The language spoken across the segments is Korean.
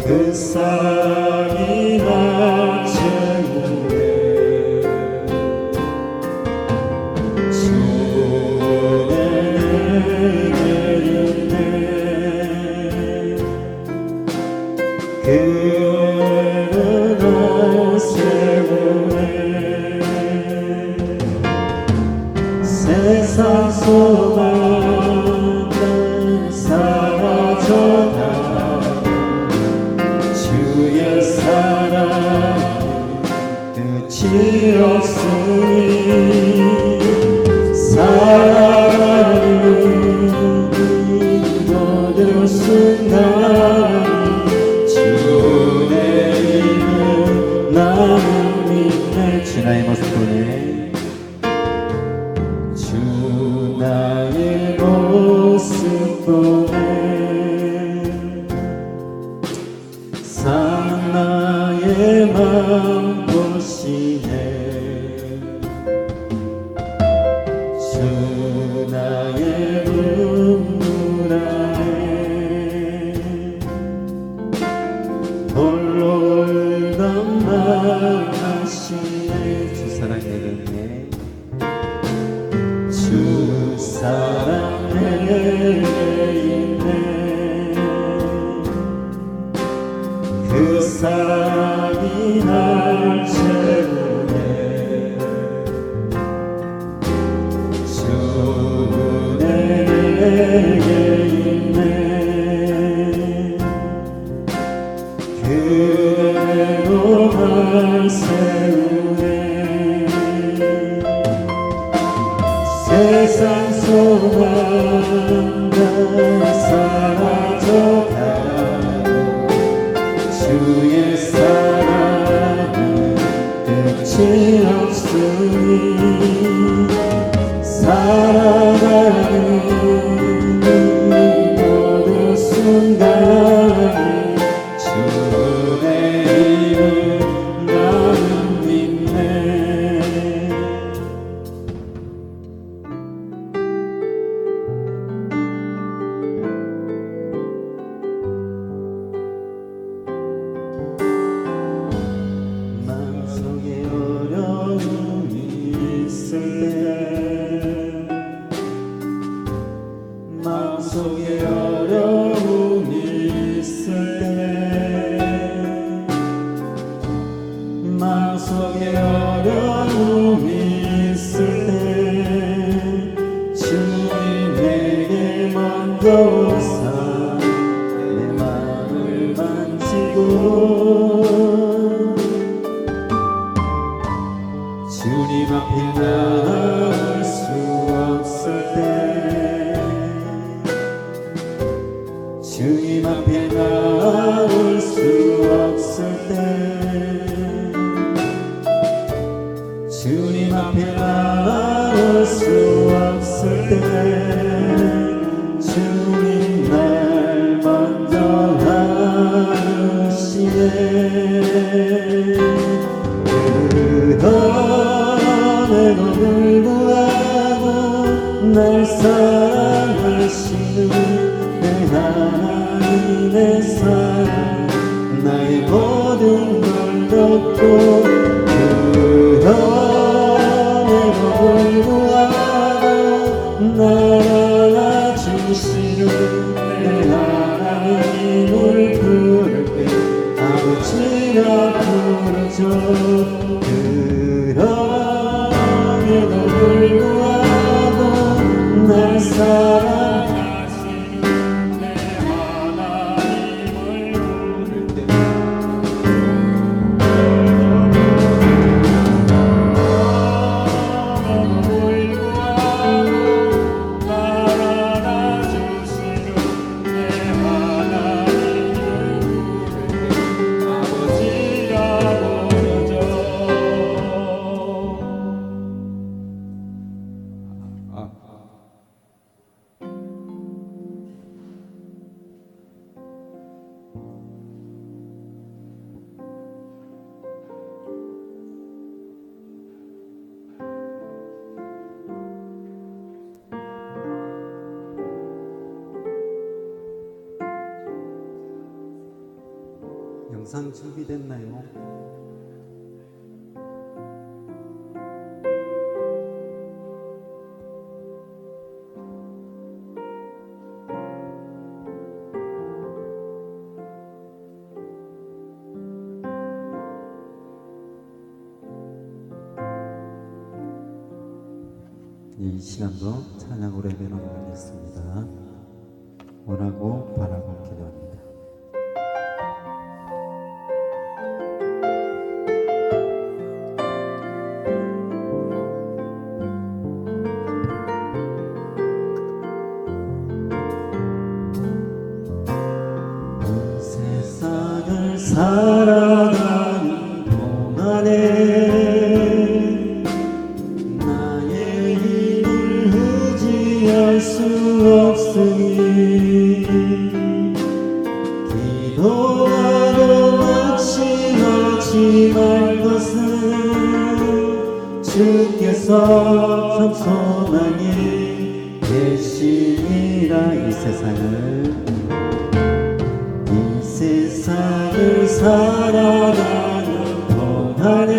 그 사랑이 날 채우네. 주는 내게 있네. 그 은혜는 날 세우네. 세상 소망은 사라져가 주의 사랑은 끝이 없으니 사랑하는 모든 순간이 주의 이름 나는 믿네. 주 나의 모습 보네. 주 나의 모습 보네. 나의 맘 보시네. 주 나의 눈물 안에 홀로 울던 날 하시네. 주 사랑 내게 있네. 주 사랑 내게 있네. 그 사랑이 날 채우네. 주는 내게 있네. 그 은혜로 날 세우네. 세상 소망 다 사라져가 주의 사랑은 끝이 없으니 살아가는 모든 순간이 주의 이름 나는 믿네. 마음속에 어려움이 있을 때, 마음속에 어려움이 있을 때, 마음속에 어려움이 있을 때 주님 내게 먼저 오사 내 마음을 만지고 주님 앞에 나올 수 없을 때, 주님 앞에 나올 수 없을 때, 주님 앞에 나올 수 없을 때 주님 날 먼저 하시네. 그럼에도 불구하고 날 사랑하시는 내 하나님의 사랑 나의 모든 걸 덮고, 그럼에도 불구하고 날 안아주시는 내 하나님을 부를 때 아버지라 부르죠. 그럼에도 불구하고 날 사랑하시는 내 하나님을 부를 때 그럼에도 불구하고 날 항상 준비됐나요? 이 시간도 찬양으로 예배를 올리겠습니다. 원하고 바라고 기도합니다. 이 세상을 살아가는 동안에 수 없으니 기도하고 낙심하지 말 것은 주께서 참 소망이 되시니라. 이 세상을 살아가는 동안에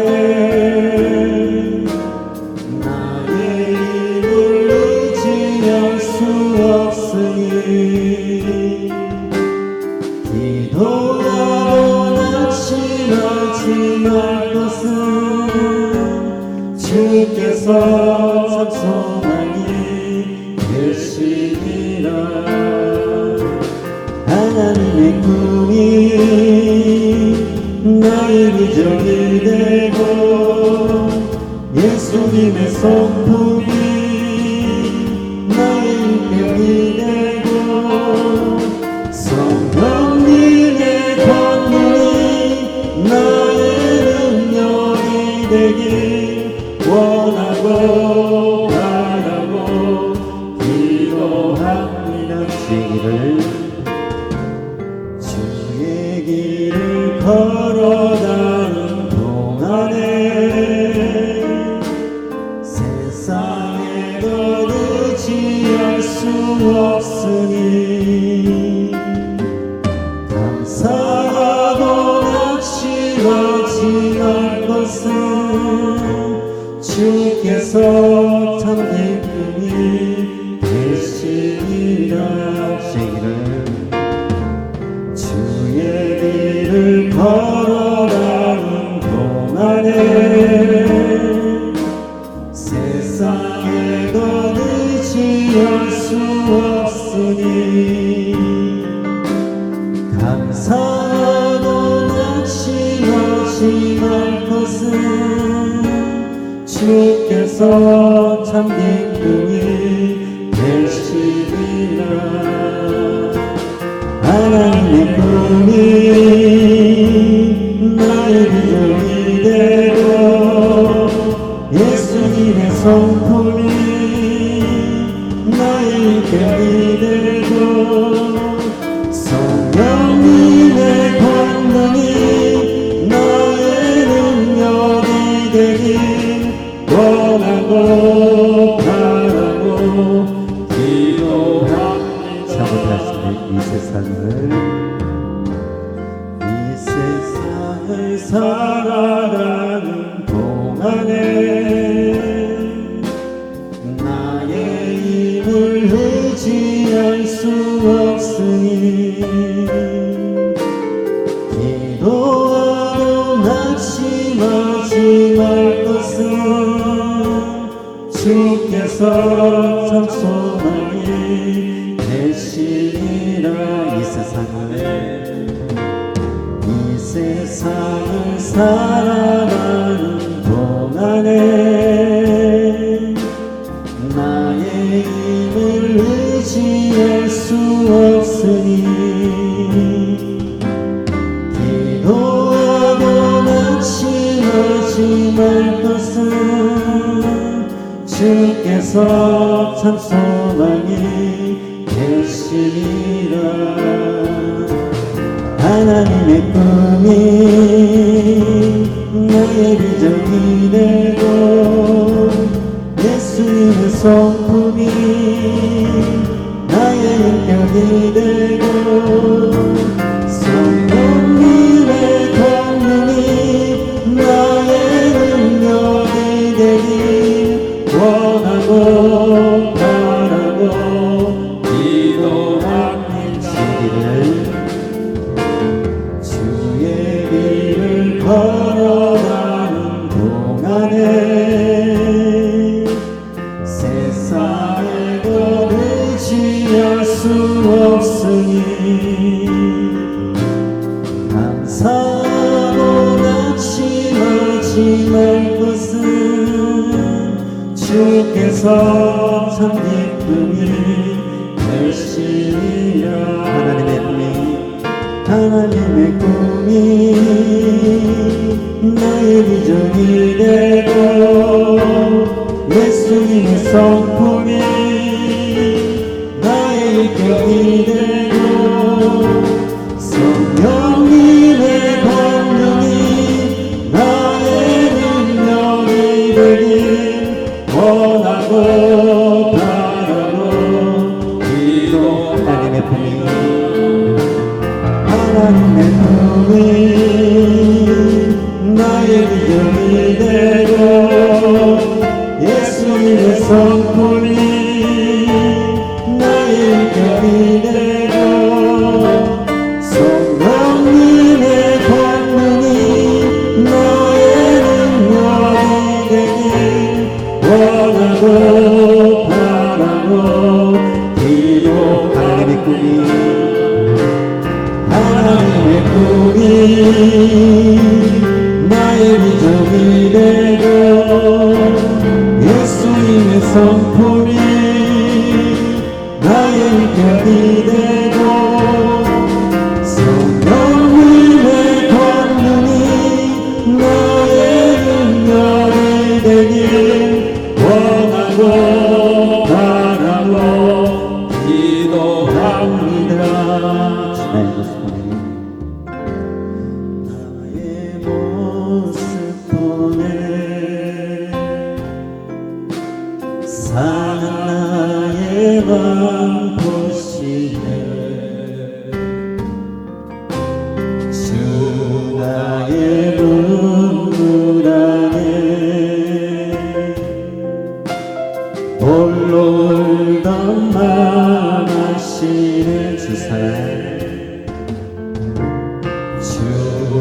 나의 힘을 의지할 수 없으니 기도하고 낙심하지 말 것은 주께서 참 소망이 되시니라. 하나님의 꿈이 나의 비전이 되고 예수님의 성품이 나의 인격이 되고 성령님의 권능이 나의 능력이 되길 원하고 바라고 기도합니다. 주의 길을 걸어가는 동안에 세상에 더 의지할 수 없으니 감사하고 낙심하지 말 것은 주께서 참 기쁨이 되시리라. 주의 길을 걸어가는 동안에 세상에 더 의지할 수 없으니 감사하고 낙심하지 말 것은 주께서 참 기쁨이 되시리라. 하나님의 꿈이 나의 비전이 되고 예수님의 성품이 나의 인격이 되고 성령님의 권능이 나의 능력이 되길 원하고 바라고 기도합니다. 잘못하시네. 이 세상을 살아가는 동안에 나의 힘을 의지할 수 없으니 기도하고 낙심하지 말 것은 주께서 참 소망이 되시리라. 이 세상을 살아가는 동안에 나의 힘을 의지할 수 없으니 기도하고 낙심하지 말 것은 주께서 참 소망이 되시리라. 하나님의 꿈이 나의 비전이 되고 예수님의 성품이 나의 인격이 되고 성령님의 없으니 감사보다 심하지 말 것은 주께서 참 기쁨이 되시리라. 하나님의 꿈이 나의 비전이 되고 예수님의 성품이 나의 인격이 되고 성령님의 권능이 나의 능력이 되길 원하고 바라고 기도하나님의 품이 하나님의 품이 나의 비전이 되고 예수님의 성품이 나의 인격이 되고 성령님의 권능이 나의 능력이 되길 원하고 바라고 기도 하나님의 꿈이 하나님의 꿈이 나의 비전이 되고 예수님의 성품이 나의 인격이 되고 성령님의 권능이 나의 능력이 되길 원하고 바라고 기도합니다. 나의 모습 보네 사는 나의 맘 보시네 주 나의 눈물 안에 홀로 울던 맘 아시네 주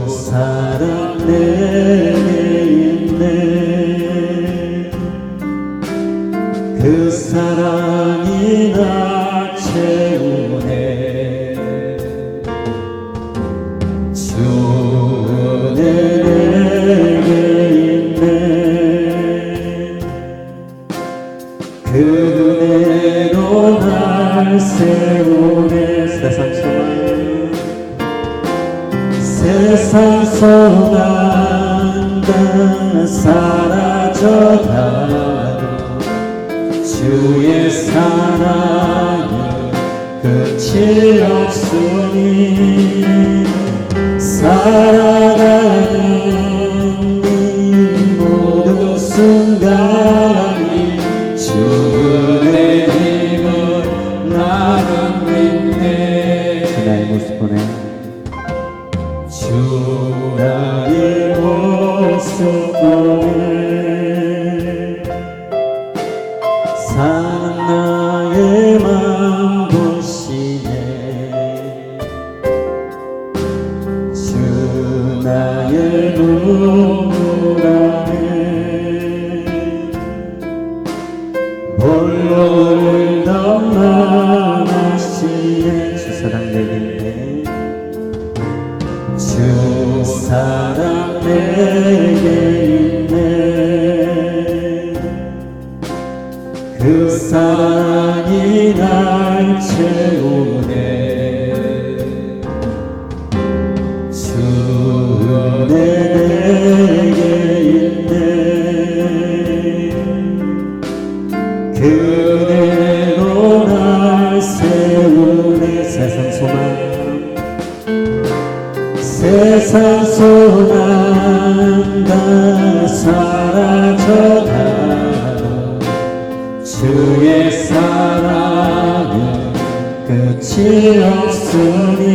사랑 내게 있네 그 사랑이 나 채우네 주는 내게 있네 그 은혜로 날 세우네 세상 소망 다 사라져가도 주의 사랑은 끝이 없으니 살아가는 이 모든 순간이 주의 힘을 나는 믿네 나의 모습 보네 주 나의 모습 보네 사는 나의 맘 보시네 주 나의 눈물 안에 홀로 울던 맘 아시네 주 사랑 내게 있네 주 사랑 내게 있네 그 사랑이 날 채우네 주는 내게 있네 그 은혜로 날 세우네 세상 소망 다 사라져가도 주의 사랑은 끝이 없으니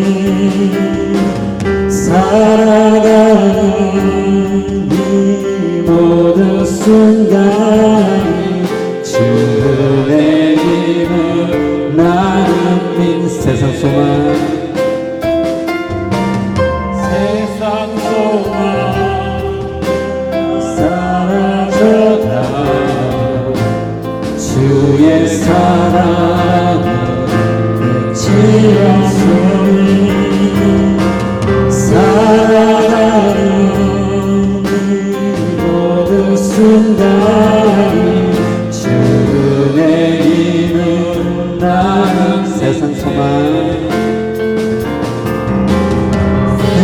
살아가는 이 모든 순간이 주의 힘을 나는 믿는 세상 소망 주의 사랑은 끝이 없으니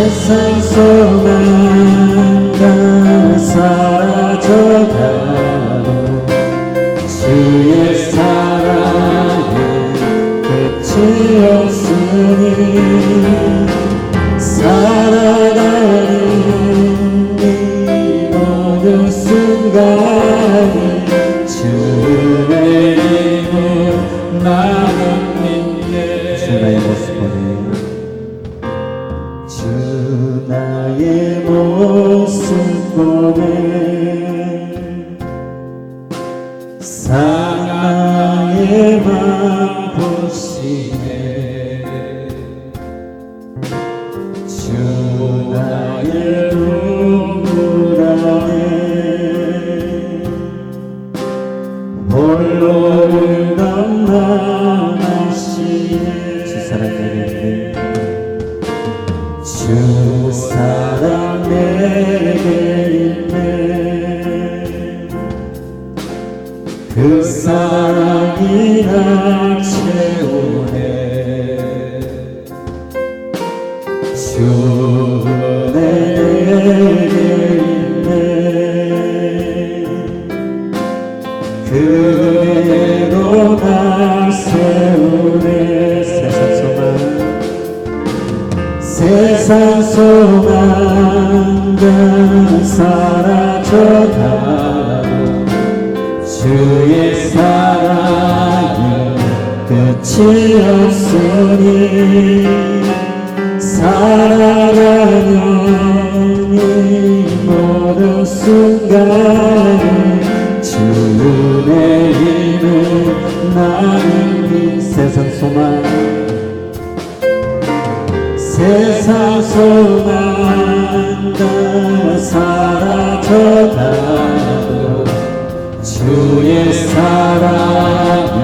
세상 소망 다 사라져가도 주의 사랑에 끝이 없으니 살아가는 이 모든 순간이 주의 힘을 나는 믿네. 주 나의 모습 보네. 주 나의 모습 보네. 사랑의 맘 보시네. 주 나의 눈물 안에 홀로 남나시네. 주 사랑 내게 주 사랑 내게 있네. 그 사랑이 날 채우네. 주 내게 있네. 그 은혜로 날 세우네. 세상 소망 다 사라져가도 주의 사랑은 끝이 없으니 살아가는 이 모든 순간에 주의 힘을 나는 이 세상 소망 세상 소망 다 사라져가도 주의 사랑은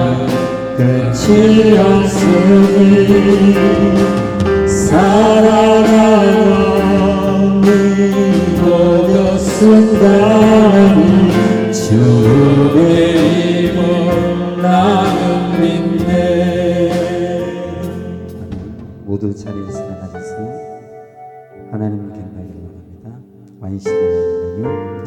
끝이 없으니 살아가는 이 모든 순간이 주의 힘을 나는 믿네. 모두 자리에서 나가셔서 하나님 경배를 원합니다. 완신의 하나님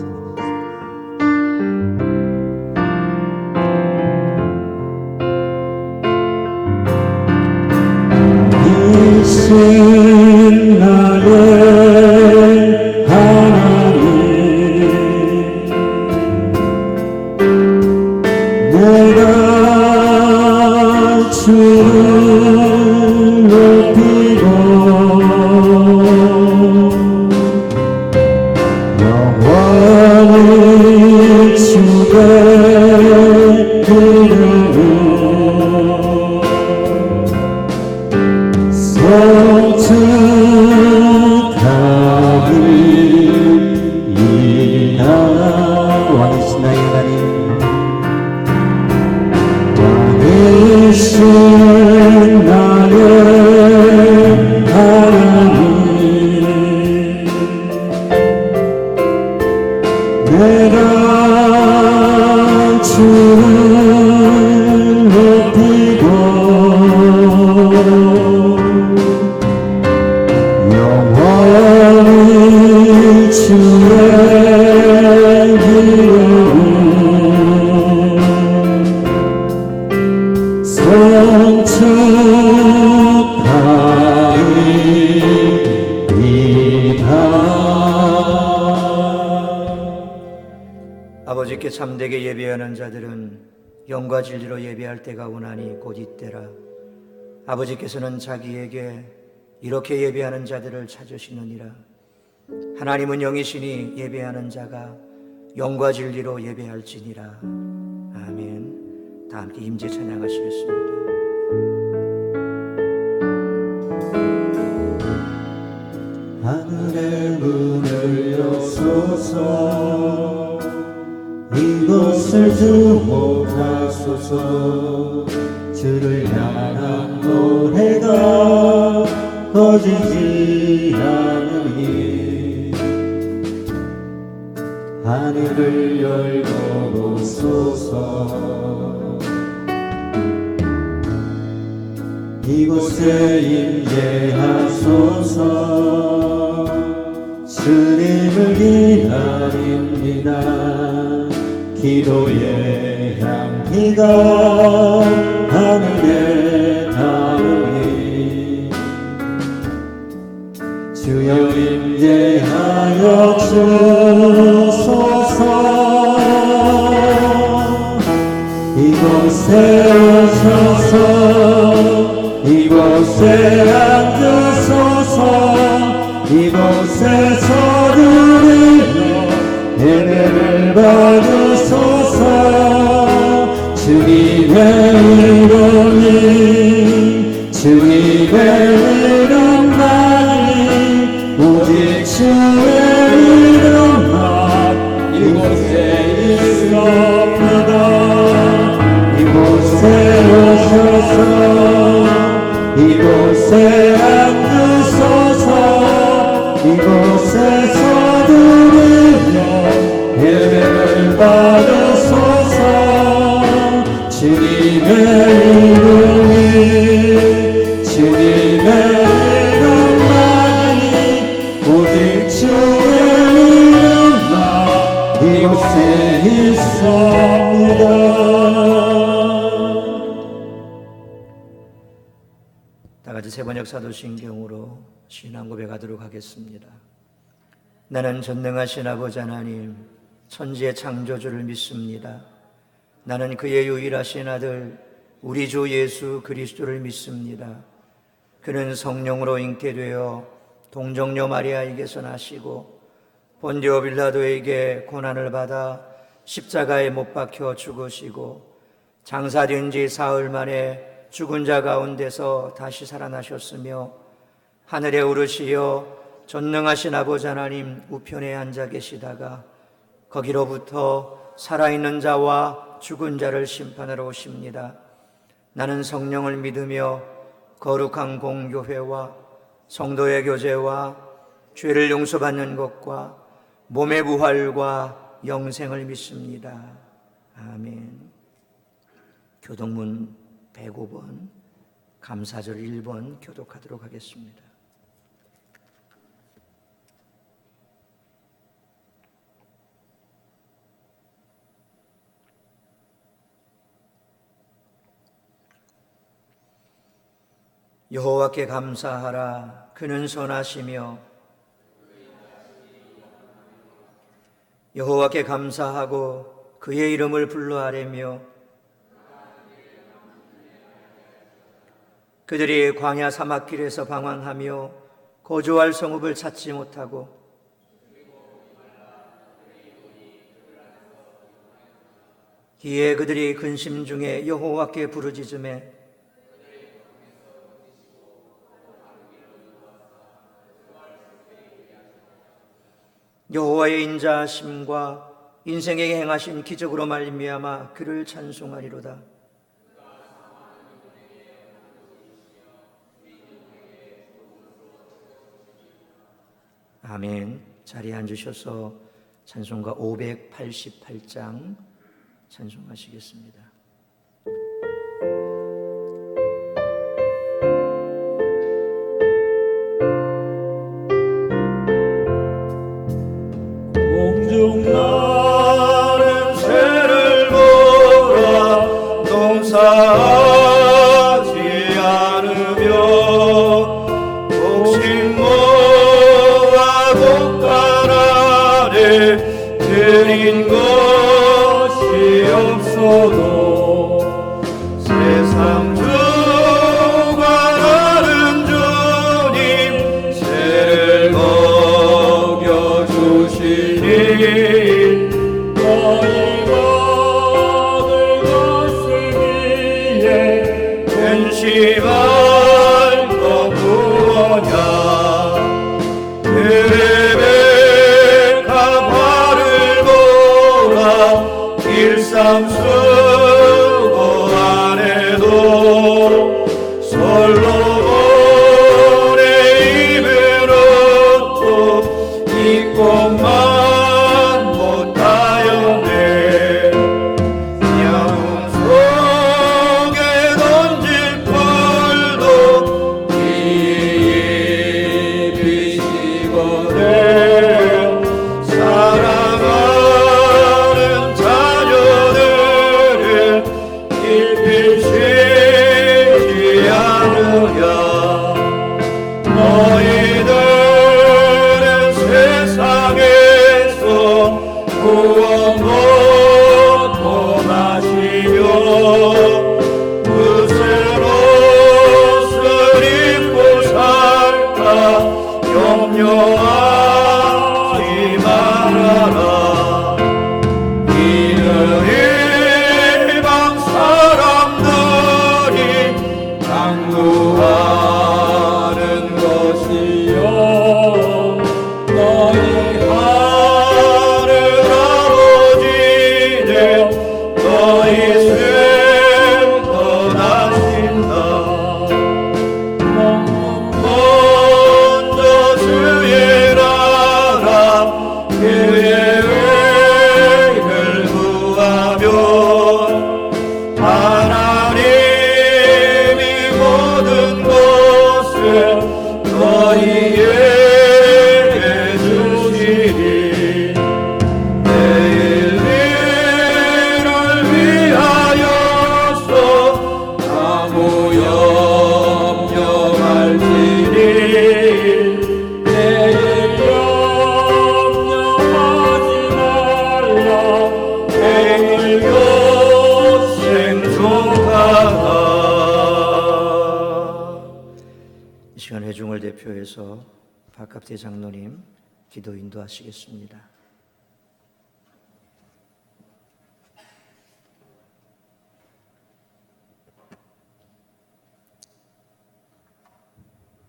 이신 나의 하나님 내가 주를 높이고 영원히 주의 이름을 송축하리이다. 왕이신 나의 하나님 왕이신 나의 하나님 내가 주를 높이고 영원히 주의 이름을 송축하리이다. 아버지께 참되게 예배하는 자들은 영과 진리로 예배할 때가 오나니 곧 이때라. 아버지께서는 자기에게 이렇게 예배하는 자들을 찾으시느니라. 하나님은 영이시니 예배하는 자가 영과 진리로 예배할지니라. 아멘. 다 함께 임재 찬양하시겠습니다. 하늘의 문을 여소서 이곳을 주목하소서. 주를 향한 노래가 꺼지지 않으니 하늘을 열고 보소서. 이곳에 임재하소서. 주님을 기다립니다. 기도의 향기가 하늘에 닿으니 주여 임재하여 주소서. 이곳에 오셔서 이곳에 앉으소서. 이곳에서 누리며 예배를 받으소서. 주님의 이름이 주님의 이름만이 오직 주의 이름만 이곳에 있습니다. 이곳에 오셔서 이곳에 앉으소서. 이곳에서 누리며 예배를 받으소서. 주님의 이름이 주님의 이름만이 오직 주의 이름만 이곳에 있습니다. 다같이 세번역 사도신경으로 신앙 고백하도록 하겠습니다. 나는 전능하신 아버지 하나님 천지의 창조주를 믿습니다. 나는 그의 유일하신 아들 우리 주 예수 그리스도를 믿습니다. 그는 성령으로 잉태되어 동정녀 마리아에게서 나시고 본디오 빌라도에게 고난을 받아 십자가에 못 박혀 죽으시고 장사된 지 사흘 만에 죽은 자 가운데서 다시 살아나셨으며 하늘에 오르시어 전능하신 아버지 하나님 우편에 앉아 계시다가 거기로부터 살아있는 자와 죽은 자를 심판하러 오십니다. 나는 성령을 믿으며 거룩한 공교회와 성도의 교제와 죄를 용서받는 것과 몸의 부활과 영생을 믿습니다. 아멘. 교독문 105번 감사절 1번 교독하도록 하겠습니다. 여호와께 감사하라. 그는 선하시며 여호와께 감사하고 그의 이름을 불러아뢰며 그들이 광야 사막길에서 방황하며 거주할 성읍을 찾지 못하고 이에 그들이 근심 중에 여호와께 부르짖으매 여호와의 인자하심과 인생에게 행하신 기적으로 말미암아 그를 찬송하리로다. 아멘. 자리에 앉으셔서 찬송가 588장 찬송하시겠습니다. 공중 나는 죄를 보라 농사하지 않으며 독신 모아 독간 아래 드린 것이 없어도 세상 주관하는 주님 죄를 먹여주시니 너희 받을 것을 위해 근심할 것 무엇냐 레베카 발을 보라 일삼순 너희에게 주시리. 내일 일을 위하여서 아무 염려할지니 내일 염려하지 말라. 오늘 생존하라. 이 시간 회중을 대표해서 박갑대 장로님 기도 인도하시겠습니다.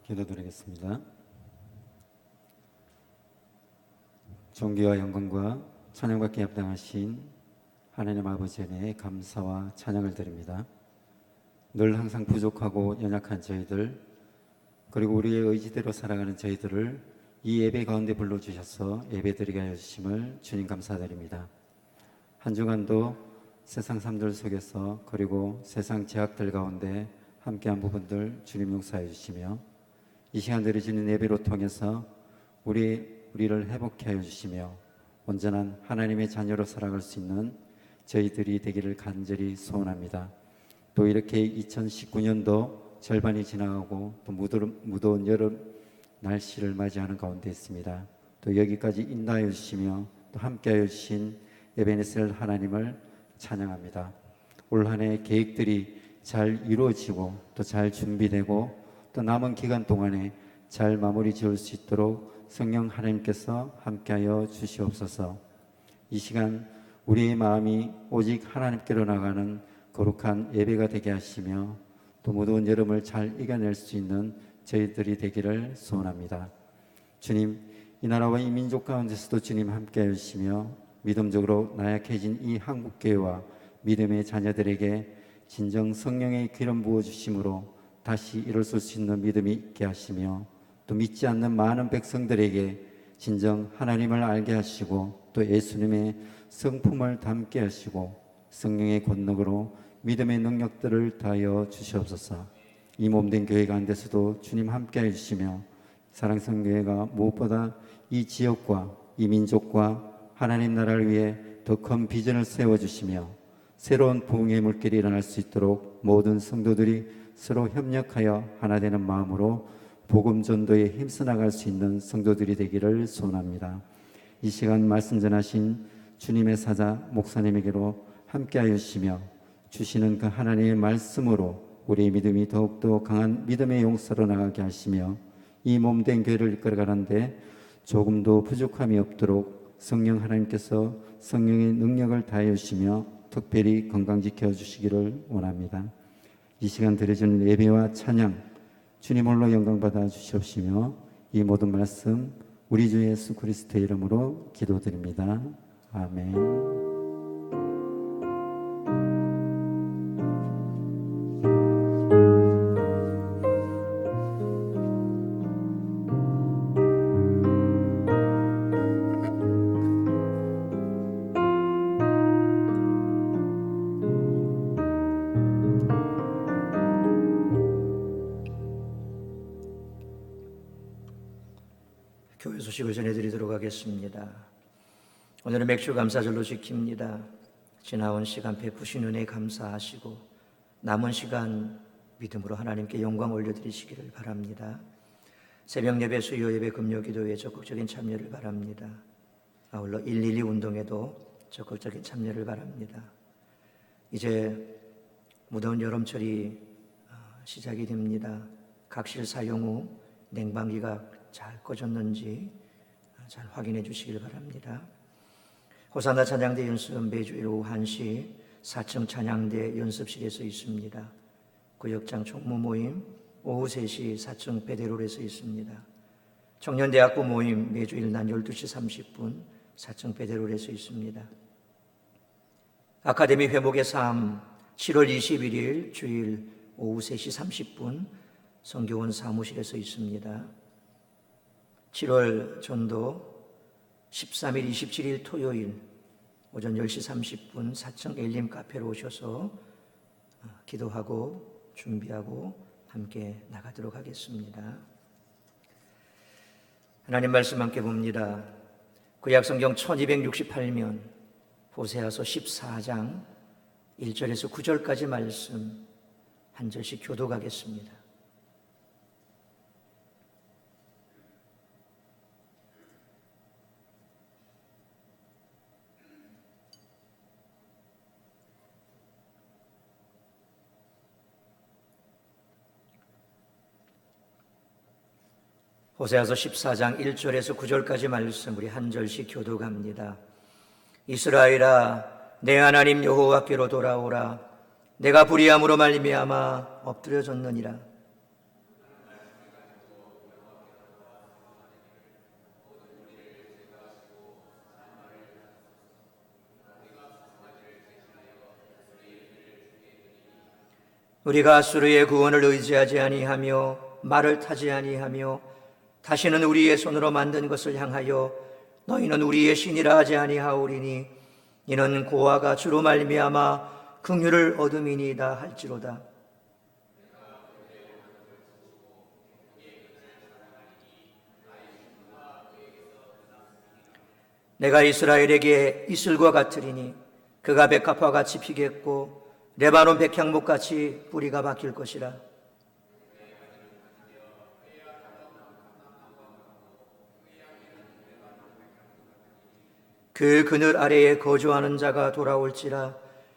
기도드리겠습니다. 존귀와 영광과 찬양받기에 합당하신 하나님 아버지 은혜에 감사와 찬양을 드립니다. 늘 항상 부족하고 연약한 저희들, 그리고 우리의 의지대로 살아가는 저희들을 이 예배 가운데 불러주셔서 예배드리게 하여 주심을 주님 감사드립니다. 한 주간도 세상 삶들 속에서, 그리고 세상 제약들 가운데 함께한 부분들 주님 용서해 주시며, 이 시간 드려지는 예배로 통해서 우리를 회복해 하여 주시며, 온전한 하나님의 자녀로 살아갈 수 있는 저희들이 되기를 간절히 소원합니다. 또 이렇게 2019년도 절반이 지나가고 또 무더운 여름 날씨를 맞이하는 가운데 있습니다. 또 여기까지 인도하여 주시며 또 함께하여 주신 에베네셀 하나님을 찬양합니다. 올 한 해 계획들이 잘 이루어지고 또 잘 준비되고 또 남은 기간 동안에 잘 마무리 지을 수 있도록 성령 하나님께서 함께하여 주시옵소서. 이 시간 우리의 마음이 오직 하나님께로 나가는 거룩한 예배가 되게 하시며, 또 무더운 여름을 잘 이겨낼 수 있는 저희들이 되기를 소원합니다. 주님, 이 나라와 이 민족 가운데서도 주님 함께해 주시며, 믿음적으로 나약해진 이 한국교회와 믿음의 자녀들에게 진정 성령의 기름 부어주심으로 다시 일어설 수 있는 믿음이 있게 하시며, 또 믿지 않는 많은 백성들에게 진정 하나님을 알게 하시고, 또 예수님의 성품을 담게 하시고, 성령의 권능으로 믿음의 능력들을 다하여 주시옵소서. 이 몸된 교회 가운데서도 주님 함께해 주시며, 사랑성교회가 무엇보다 이 지역과 이 민족과 하나님 나라를 위해 더 큰 비전을 세워주시며, 새로운 부흥의 물길이 일어날 수 있도록 모든 성도들이 서로 협력하여 하나 되는 마음으로 복음 전도에 힘써 나갈 수 있는 성도들이 되기를 소원합니다. 이 시간 말씀 전하신 주님의 사자 목사님에게로 함께하여 주시며, 주시는 그 하나님의 말씀으로 우리의 믿음이 더욱더 강한 믿음의 용사로 나가게 하시며, 이 몸된 교회를 이끌어가는데 조금도 부족함이 없도록 성령 하나님께서 성령의 능력을 다해 주시며 특별히 건강 지켜주시기를 원합니다. 이 시간 드려지는 예배와 찬양 주님 홀로 영광 받아 주시옵시며, 이 모든 말씀 우리 주 예수 그리스도의 이름으로 기도드립니다. 아멘. 교회 소식을 전해드리도록 하겠습니다. 오늘은 맥주 감사절로 지킵니다. 지나온 시간 베푸신 은혜 감사하시고 남은 시간 믿음으로 하나님께 영광 올려드리시기를 바랍니다. 새벽 예배, 수요 예배, 금요 기도에 적극적인 참여를 바랍니다. 아울러 112 운동에도 적극적인 참여를 바랍니다. 이제 무더운 여름철이 시작이 됩니다. 각실 사용 후 냉방기가 잘 꺼졌는지 잘 확인해 주시길 바랍니다. 호산나 찬양대 연습 매주일 오후 1시 4층 찬양대 연습실에서 있습니다. 구역장 총무 모임 오후 3시 4층 베데롤에서 있습니다. 청년대학부 모임 매주일 낮 12시 30분 4층 베데롤에서 있습니다. 아카데미 회복의 삶 7월 21일 주일 오후 3시 30분 성교원 사무실에서 있습니다. 7월 전도 13일, 27일 토요일 오전 10시 30분 4층 엘림 카페로 오셔서 기도하고 준비하고 함께 나가도록 하겠습니다. 하나님 말씀 함께 봅니다. 구약성경 1268면 호세아서 14장 1절에서 9절까지 말씀 한 절씩 교독하겠습니다. 호세아서 14장 1절에서 9절까지 말씀 우리 한 절씩 교독합니다. 이스라엘아, 내 하나님 여호와께로 돌아오라. 내가 불의함으로 말미암아 엎드려졌느니라. 우리가 아수르의 구원을 의지하지 아니하며 말을 타지 아니하며 다시는 우리의 손으로 만든 것을 향하여 너희는 우리의 신이라 하지 아니하오리니 이는 고아가 주로 말미암아 긍휼을 얻음이니이다 할지로다. 내가 이스라엘에게 이슬과 같으리니 그가 백합화 같이 피겠고 레바논 백향목 같이 뿌리가 박힐 것이라. 그 그늘 아래에 거주하는 자가 돌아올지라.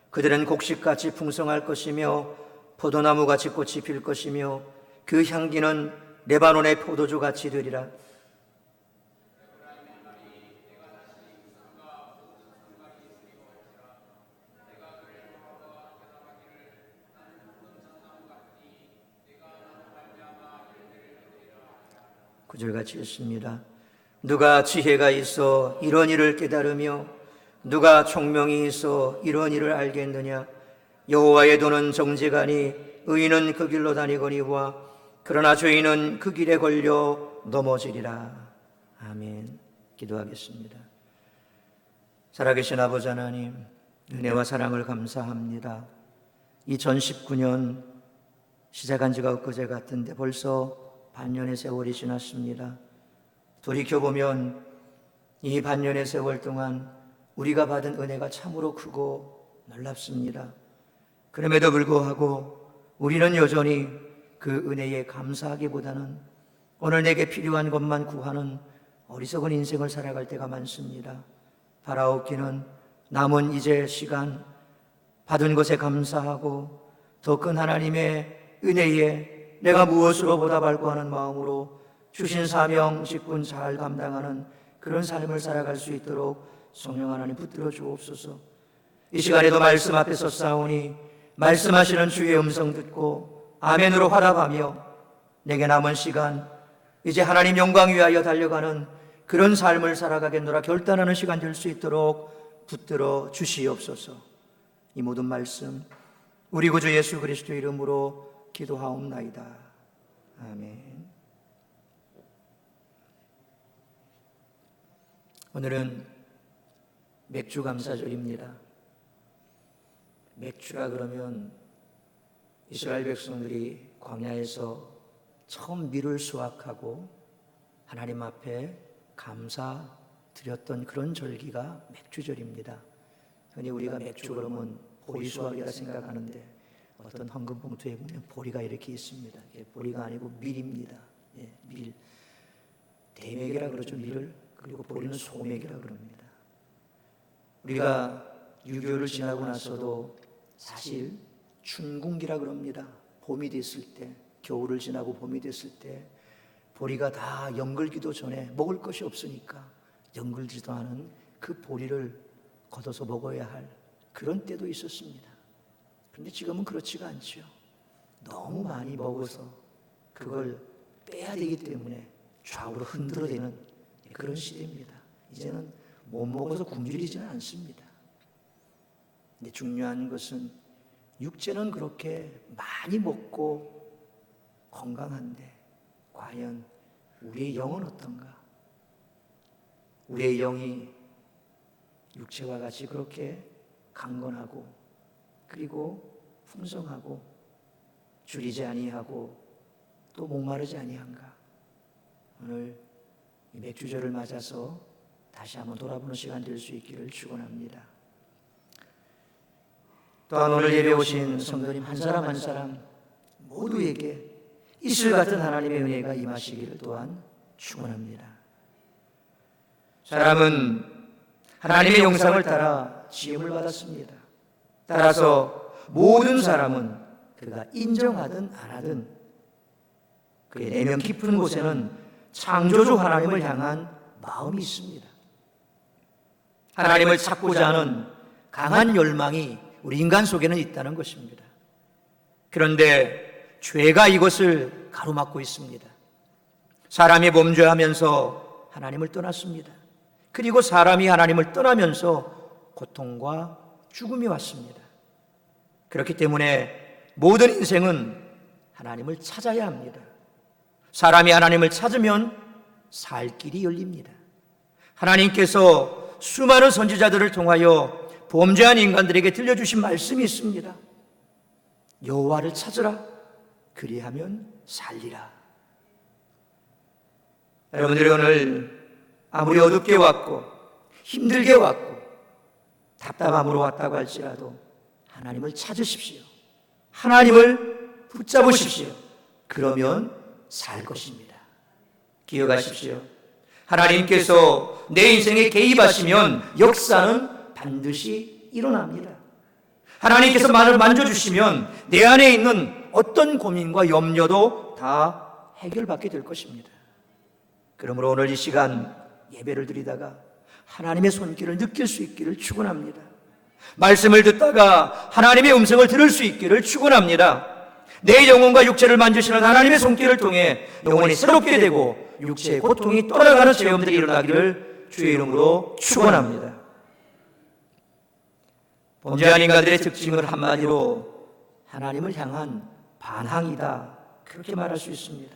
그들은 곡식같이 풍성할 것이며 포도나무같이 꽃이 필 것이며 그 향기는 레바논의 포도주같이 되리라. 구절같이 읽습니다. 누가 지혜가 있어 이런 일을 깨달으며 누가 총명이 있어 이런 일을 알겠느냐. 여호와의 도는 정죄가니 의인은 그 길로 다니거니와 그러나 죄인은 그 길에 걸려 넘어지리라. 아멘. 기도하겠습니다. 살아계신 아버지 하나님, 은혜와 사랑을 감사합니다. 2019년 시작한 지가 엊그제 같은데 벌써 반년의 세월이 지났습니다. 돌이켜보면 이 반년의 세월 동안 우리가 받은 은혜가 참으로 크고 놀랍습니다. 그럼에도 불구하고 우리는 여전히 그 은혜에 감사하기보다는 오늘 내게 필요한 것만 구하는 어리석은 인생을 살아갈 때가 많습니다. 바라옵기는 남은 이제 시간 받은 것에 감사하고 더 큰 하나님의 은혜에 내가 무엇으로 보답할까 하는 마음으로 주신 사명, 직분 잘 감당하는 그런 삶을 살아갈 수 있도록 성령 하나님 붙들어 주옵소서. 이 시간에도 말씀 앞에 섰사오니 말씀하시는 주의 음성 듣고 아멘으로 화답하며 내게 남은 시간 이제 하나님 영광 위하여 달려가는 그런 삶을 살아가겠노라 결단하는 시간 될 수 있도록 붙들어 주시옵소서. 이 모든 말씀 우리 구주 예수 그리스도 이름으로 기도하옵나이다. 아멘. 오늘은 맥주 감사절입니다. 맥주라 그러면 이스라엘 백성들이 광야에서 처음 밀을 수확하고 하나님 앞에 감사 드렸던 그런 절기가 맥주절입니다. 흔히 우리가 맥주 그러면 보리 수확이라 생각하는데 어떤 헌금 봉투에 보면 보리가 이렇게 있습니다. 보리가 아니고 밀입니다. 밀. 대맥이라 그러죠, 밀을. 그리고 보리는 소맥이라 그럽니다. 우리가 유교를 지나고 나서도 사실 춘궁기라 그럽니다. 봄이 됐을 때, 겨울을 지나고 봄이 됐을 때 보리가 다 연글기도 전에 먹을 것이 없으니까 연글지도 않은 그 보리를 걷어서 먹어야 할 그런 때도 있었습니다. 그런데 지금은 그렇지가 않죠. 너무 많이 먹어서 그걸 빼야 되기 때문에 좌우로 흔들어대는 그런 시대입니다. 이제는 못 먹어서 굶주리지는 않습니다. 근데 중요한 것은 육체는 그렇게 많이 먹고 건강한데 과연 우리의 영은 어떤가? 우리의 영이 육체와 같이 그렇게 강건하고 그리고 풍성하고 줄이지 아니하고 또 목마르지 아니한가? 오늘 이 맥주절을 맞아서 다시 한번 돌아보는 시간 될 수 있기를 축원합니다. 또한 오늘 예배 오신 성도님 한 사람 한 사람 모두에게 이슬 같은 하나님의 은혜가 임하시기를 또한 축원합니다. 사람은 하나님의 형상을 따라 지음을 받았습니다. 따라서 모든 사람은 그가 인정하든 안 하든 그의 내면 깊은 곳에는 창조주 하나님을 향한 마음이 있습니다. 하나님을 찾고자 하는 강한 열망이 우리 인간 속에는 있다는 것입니다. 그런데 죄가 이것을 가로막고 있습니다. 사람이 범죄하면서 하나님을 떠났습니다. 그리고 사람이 하나님을 떠나면서 고통과 죽음이 왔습니다. 그렇기 때문에 모든 인생은 하나님을 찾아야 합니다. 사람이 하나님을 찾으면 살 길이 열립니다. 하나님께서 수많은 선지자들을 통하여 범죄한 인간들에게 들려주신 말씀이 있습니다. 여호와를 찾으라. 그리하면 살리라. 여러분들이 오늘 아무리 어둡게 왔고 힘들게 왔고 답답함으로 왔다고 할지라도 하나님을 찾으십시오. 하나님을 붙잡으십시오. 그러면 살 것입니다. 기억하십시오. 하나님께서 내 인생에 개입하시면 역사는 반드시 일어납니다. 하나님께서 나를 만져주시면 내 안에 있는 어떤 고민과 염려도 다 해결받게 될 것입니다. 그러므로 오늘 이 시간 예배를 드리다가 하나님의 손길을 느낄 수 있기를 축원합니다. 말씀을 듣다가 하나님의 음성을 들을 수 있기를 축원합니다. 내 영혼과 육체를 만지시는 하나님의 손길을 통해 영혼이 새롭게 되고 육체의 고통이 떠나가는 체험들이 일어나기를 주의 이름으로 축원합니다. 범죄한 인간들의 특징은 한마디로 하나님을 향한 반항이다, 그렇게 말할 수 있습니다.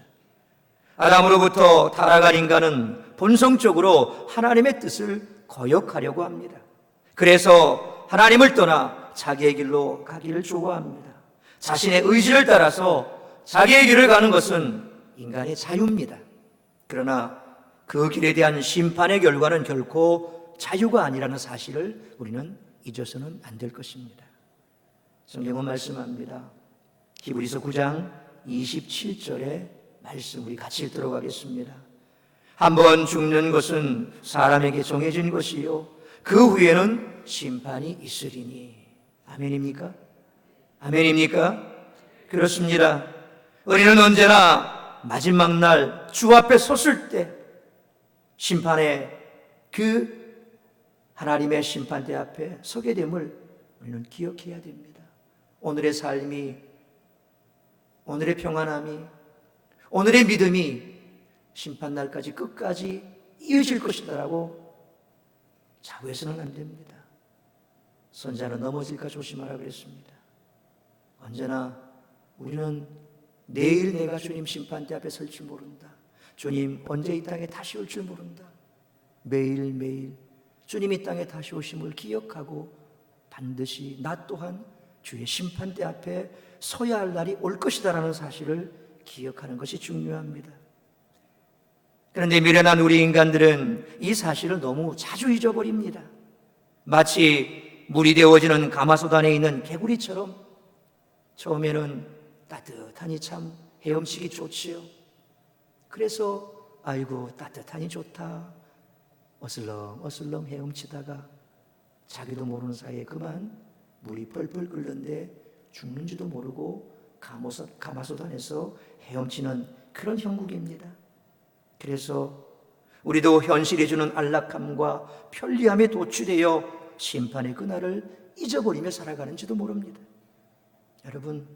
아담으로부터 타락한 인간은 본성적으로 하나님의 뜻을 거역하려고 합니다. 그래서 하나님을 떠나 자기의 길로 가기를 좋아합니다. 자신의 의지를 따라서 자기의 길을 가는 것은 인간의 자유입니다. 그러나 그 길에 대한 심판의 결과는 결코 자유가 아니라는 사실을 우리는 잊어서는 안 될 것입니다. 성경은 말씀합니다. 히브리서 9장 27절의 말씀 우리 같이 읽도록 하겠습니다. 한번 죽는 것은 사람에게 정해진 것이요 그 후에는 심판이 있으리니. 아멘입니까? 아멘입니까? 그렇습니다. 우리는 언제나 마지막 날 주 앞에 섰을 때 심판의 그 하나님의 심판대 앞에 서게 됨을 우리는 기억해야 됩니다. 오늘의 삶이, 오늘의 평안함이, 오늘의 믿음이 심판날까지 끝까지 이어질 것이다라고 자부해서는 안 됩니다. 선자는 넘어질까 조심하라 그랬습니다. 언제나 우리는 내일 내가 주님 심판대 앞에 설 줄 모른다. 주님 언제 이 땅에 다시 올 줄 모른다. 매일매일 주님 이 땅에 다시 오심을 기억하고 반드시 나 또한 주의 심판대 앞에 서야 할 날이 올 것이다라는 사실을 기억하는 것이 중요합니다. 그런데 미련한 우리 인간들은 이 사실을 너무 자주 잊어버립니다. 마치 물이 데워지는 가마솥 안에 있는 개구리처럼 처음에는 따뜻하니 참 헤엄치기 좋지요. 그래서 아이고 따뜻하니 좋다 어슬렁어슬렁 헤엄치다가 자기도 모르는 사이에 그만 물이 펄펄 끓는데 죽는지도 모르고 가마솥 안에서 헤엄치는 그런 형국입니다. 그래서 우리도 현실이 주는 안락함과 편리함에 도취되어 심판의 그날을 잊어버리며 살아가는지도 모릅니다. 여러분,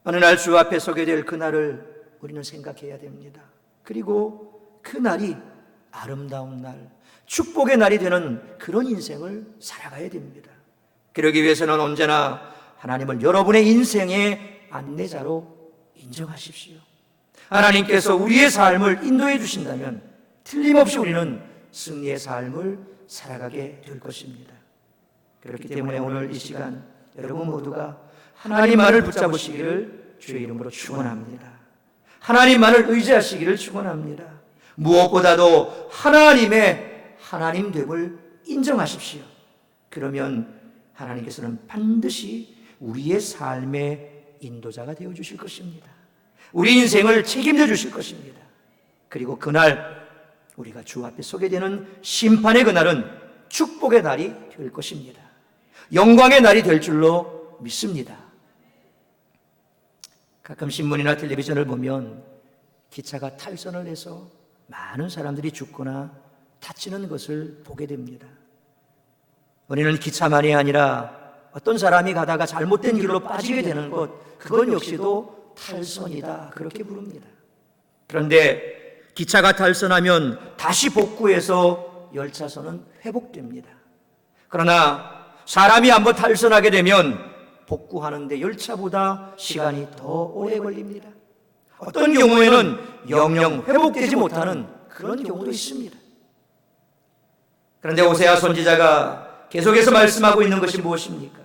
어느 날 주 앞에 서게 될 그날을 우리는 생각해야 됩니다. 그리고 그 날이 아름다운 날, 축복의 날이 되는 그런 인생을 살아가야 됩니다. 그러기 위해서는 언제나 하나님을 여러분의 인생의 안내자로 인정하십시오. 하나님께서 우리의 삶을 인도해 주신다면 틀림없이 우리는 승리의 삶을 살아가게 될 것입니다. 그렇기 때문에 오늘 이 시간 여러분 모두가 하나님만을 붙잡으시기를 주의 이름으로 축원합니다. 하나님만을 의지하시기를 축원합니다. 무엇보다도 하나님의 하나님됨을 인정하십시오. 그러면 하나님께서는 반드시 우리의 삶의 인도자가 되어 주실 것입니다. 우리 인생을 책임져 주실 것입니다. 그리고 그날 우리가 주 앞에 서게 되는 심판의 그날은 축복의 날이 될 것입니다. 영광의 날이 될 줄로 믿습니다. 가끔 신문이나 텔레비전을 보면 기차가 탈선을 해서 많은 사람들이 죽거나 다치는 것을 보게 됩니다. 우리는 기차만이 아니라 어떤 사람이 가다가 잘못된 길로 빠지게 되는 것, 그건 역시도 탈선이다, 그렇게 부릅니다. 그런데 기차가 탈선하면 다시 복구해서 열차선은 회복됩니다. 그러나 사람이 한번 탈선하게 되면 복구하는데 열차보다 시간이 더 오래 걸립니다. 어떤 경우에는 영영 회복되지 못하는 그런 경우도 있습니다. 그런데 오세아 선지자가 계속해서 말씀하고 있는 것이 무엇입니까?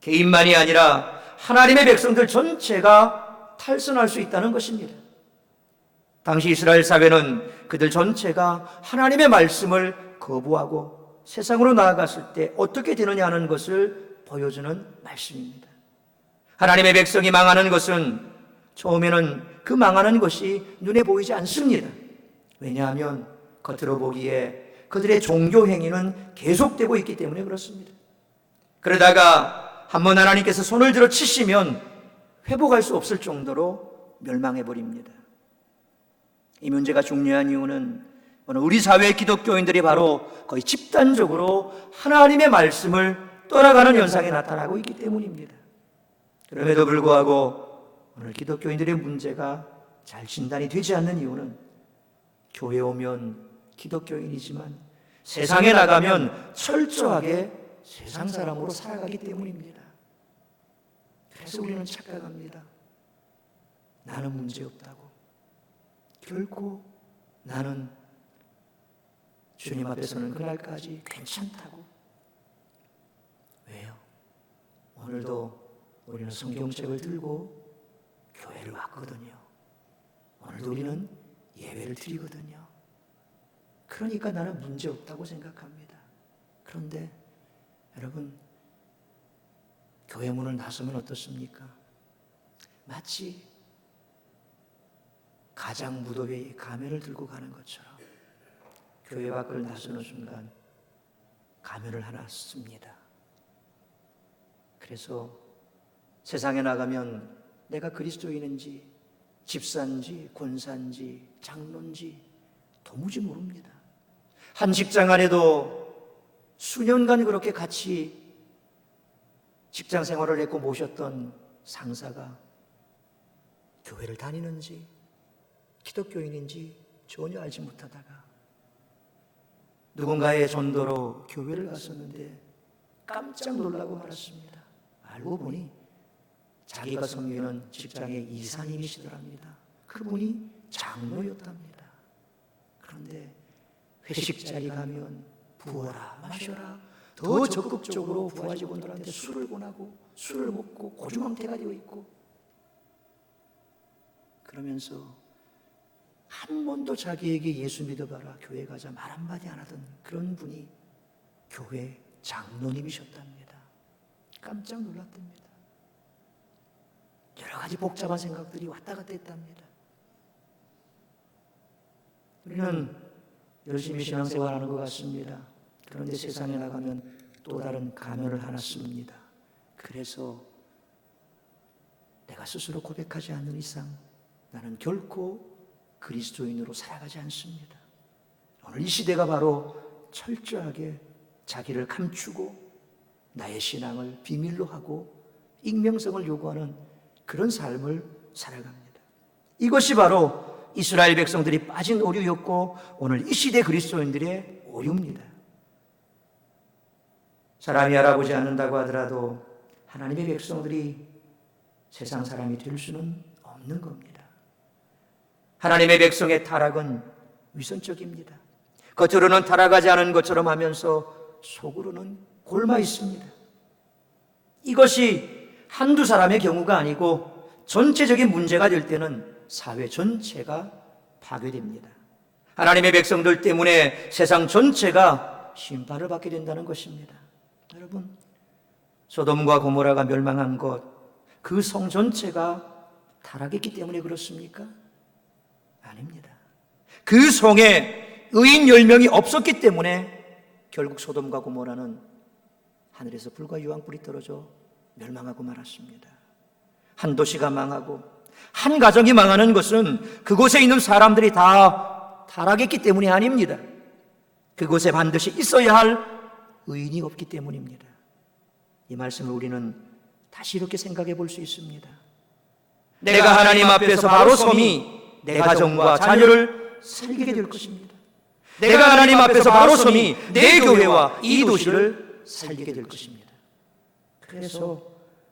개인만이 아니라 하나님의 백성들 전체가 탈선할 수 있다는 것입니다. 당시 이스라엘 사회는 그들 전체가 하나님의 말씀을 거부하고 세상으로 나아갔을 때 어떻게 되느냐 하는 것을 보여주는 말씀입니다. 하나님의 백성이 망하는 것은 처음에는 그 망하는 것이 눈에 보이지 않습니다. 왜냐하면 겉으로 보기에 그들의 종교 행위는 계속되고 있기 때문에 그렇습니다. 그러다가 한번 하나님께서 손을 들어 치시면 회복할 수 없을 정도로 멸망해 버립니다. 이 문제가 중요한 이유는 오늘 우리 사회의 기독교인들이 바로 거의 집단적으로 하나님의 말씀을 떠나가는 현상이 나타나고 있기 때문입니다. 그럼에도 불구하고 오늘 기독교인들의 문제가 잘 진단이 되지 않는 이유는 교회 오면 기독교인이지만 세상에 나가면 철저하게 세상 사람으로 살아가기 때문입니다. 그래서 우리는 착각합니다. 나는 문제 없다고. 결코 나는 주님 앞에서는 그날까지 괜찮다고. 왜요? 오늘도 우리는 성경책을 들고 교회를 왔거든요. 오늘도 우리는 예배를 드리거든요. 그러니까 나는 문제 없다고 생각합니다. 그런데 여러분, 교회 문을 나서면 어떻습니까? 마치 가장 무더위에 가면을 들고 가는 것처럼 교회 밖을 나서는 순간 가면을 하나 씁니다. 그래서 세상에 나가면 내가 그리스도인인지 집사인지 권사인지 장로인지 도무지 모릅니다. 한 직장 안에도 수년간 그렇게 같이 직장 생활을 했고 모셨던 상사가 교회를 다니는지 기독교인인지 전혀 알지 못하다가 누군가의 전도로 교회를 갔었는데 깜짝 놀라고 말았습니다. 알고 보니 자기가 섬기는 직장의 이사님이시더랍니다. 그분이 장로였답니다. 그런데 회식 자리 가면 부어라 마셔라 더 적극적으로 부하 직원들한테 술을 권하고 술을 먹고 고주망태가 되어 있고, 그러면서 한 번도 자기에게 예수 믿어봐라 교회 가자 말 한마디 안 하던 그런 분이 교회 장로님이셨답니다. 깜짝 놀랐답니다. 여러 가지 복잡한 생각들이 왔다 갔다 했답니다. 우리는 열심히 신앙생활하는 것 같습니다. 그런데 세상에 나가면 또 다른 가면을 하나 씁니다. 그래서 내가 스스로 고백하지 않는 이상 나는 결코 그리스도인으로 살아가지 않습니다. 오늘 이 시대가 바로 철저하게 자기를 감추고 나의 신앙을 비밀로 하고 익명성을 요구하는 그런 삶을 살아갑니다. 이것이 바로 이스라엘 백성들이 빠진 오류였고 오늘 이 시대 그리스도인들의 오류입니다. 사람이 알아보지 않는다고 하더라도 하나님의 백성들이 세상 사람이 될 수는 없는 겁니다. 하나님의 백성의 타락은 위선적입니다. 겉으로는 타락하지 않은 것처럼 하면서 속으로는 골마 있습니다. 이것이 한두 사람의 경우가 아니고 전체적인 문제가 될 때는 사회 전체가 파괴됩니다. 하나님의 백성들 때문에 세상 전체가 심판을 받게 된다는 것입니다. 여러분, 소돔과 고모라가 멸망한 것, 그 성 전체가 타락했기 때문에 그렇습니까? 아닙니다. 그 성에 의인 10명이 없었기 때문에 결국 소돔과 고모라는 하늘에서 불과 유황불이 떨어져 멸망하고 말았습니다. 한 도시가 망하고 한 가정이 망하는 것은 그곳에 있는 사람들이 다 타락했기 때문이 아닙니다. 그곳에 반드시 있어야 할 의인이 없기 때문입니다. 이 말씀을 우리는 다시 이렇게 생각해 볼 수 있습니다. 내가 하나님 앞에서 바로 섬이 내 가정과 자녀를 살리게 될 것입니다. 내가 하나님 앞에서 바로 섬이 내 교회와 이 도시를 살리게 될 것입니다. 그래서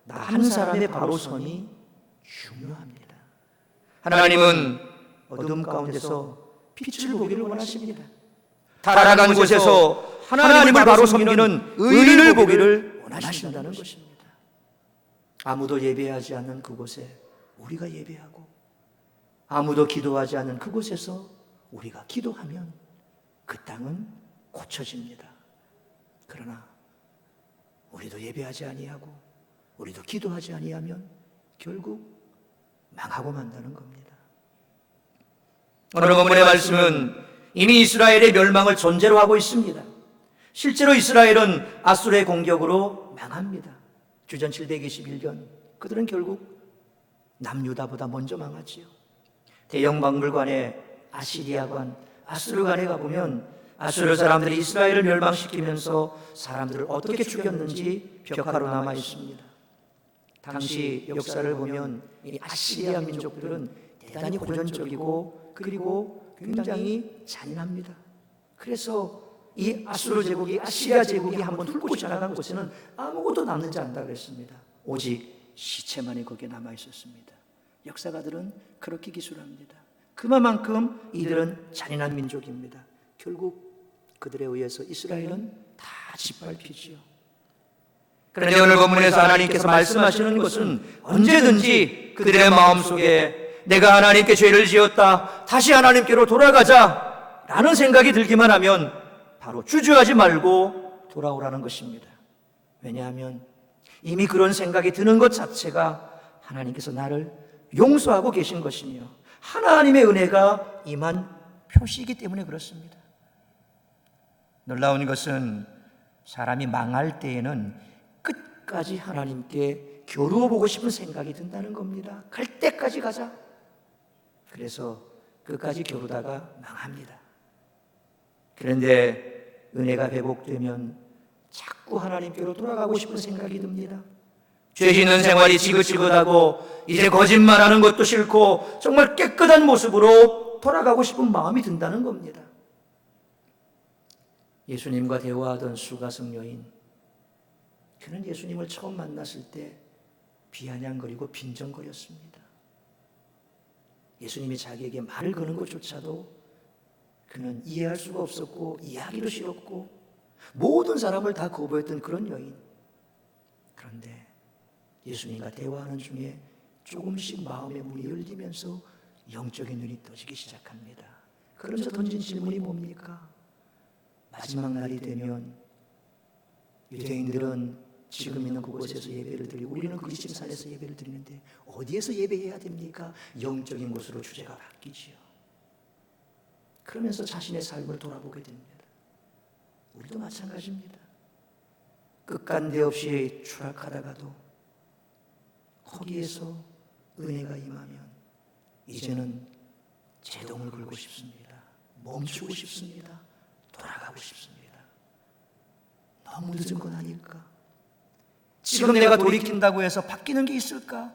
나 한 사람의 바로 섬이 중요합니다. 하나님은 어둠 가운데서 빛을 보기를 원하십니다. 타락한 곳에서 하나님을 바로 섬기는 의인을 보기를 원하신다는 것입니다. 아무도 예배하지 않는 그곳에 우리가 예배하고, 아무도 기도하지 않는 그곳에서 우리가 기도하면 그 땅은 고쳐집니다. 그러나 우리도 예배하지 아니하고 우리도 기도하지 아니하면 결국 망하고 만다는 겁니다. 오늘 본문의 말씀은 이미 이스라엘의 멸망을 전제로 하고 있습니다. 실제로 이스라엘은 아수르의 공격으로 망합니다. 주전 721년 그들은 결국 남유다보다 먼저 망하지요. 대형 박물관에 아시리아관, 아수르관에 가보면 아수르 사람들이 이스라엘을 멸망시키면서 사람들을 어떻게 죽였는지 벽화로 남아 있습니다. 당시 역사를 보면 이 아시리아 민족들은 대단히 고전적이고 그리고 굉장히 잔인합니다. 그래서 이 아수르 제국이, 아시리아 제국이 한번 훑고 지나간 곳에는 아무것도 남는지 않다 그랬습니다. 오직 시체만이 거기에 남아 있었습니다. 역사가들은 그렇게 기술합니다. 그만큼 이들은 잔인한 민족입니다. 결국 그들에 의해서 이스라엘은 다 짓밟히지요. 그런데 오늘 본문에서 하나님께서 말씀하시는 것은 언제든지 그들의 마음속에 내가 하나님께 죄를 지었다, 다시 하나님께로 돌아가자 라는 생각이 들기만 하면 바로 주저하지 말고 돌아오라는 것입니다. 왜냐하면 이미 그런 생각이 드는 것 자체가 하나님께서 나를 용서하고 계신 것이며 하나님의 은혜가 임한 표시이기 때문에 그렇습니다. 놀라운 것은 사람이 망할 때에는 끝까지 하나님께 겨루어 보고 싶은 생각이 든다는 겁니다. 갈 때까지 가자. 그래서 끝까지 겨루다가 망합니다. 그런데 은혜가 회복되면 자꾸 하나님께로 돌아가고 싶은 생각이 듭니다. 죄 짓는 생활이 지긋지긋하고 이제 거짓말하는 것도 싫고 정말 깨끗한 모습으로 돌아가고 싶은 마음이 든다는 겁니다. 예수님과 대화하던 수가성 여인, 그는 예수님을 처음 만났을 때 비아냥거리고 빈정거렸습니다. 예수님이 자기에게 말을 거는 것조차도 그는 이해할 수가 없었고 이해하기도 싫었고 모든 사람을 다 거부했던 그런 여인. 그런데 예수님과 대화하는 중에 조금씩 마음의 문이 열리면서 영적인 눈이 떠지기 시작합니다. 그러면서 던진 질문이 뭡니까? 마지막 날이 되면 유대인들은 지금 있는 그곳에서 예배를 드리고 우리는 그리심산에서 예배를 드리는데 어디에서 예배해야 됩니까? 영적인 곳으로 주제가 바뀌지요. 그러면서 자신의 삶을 돌아보게 됩니다. 우리도 마찬가지입니다. 끝간데 없이 추락하다가도 거기에서 은혜가 임하면 이제는 제동을 걸고 싶습니다. 멈추고 싶습니다. 돌아가고 싶습니다. 너무 늦은 건 아닐까? 지금 내가 돌이킨다고 해서 바뀌는 게 있을까?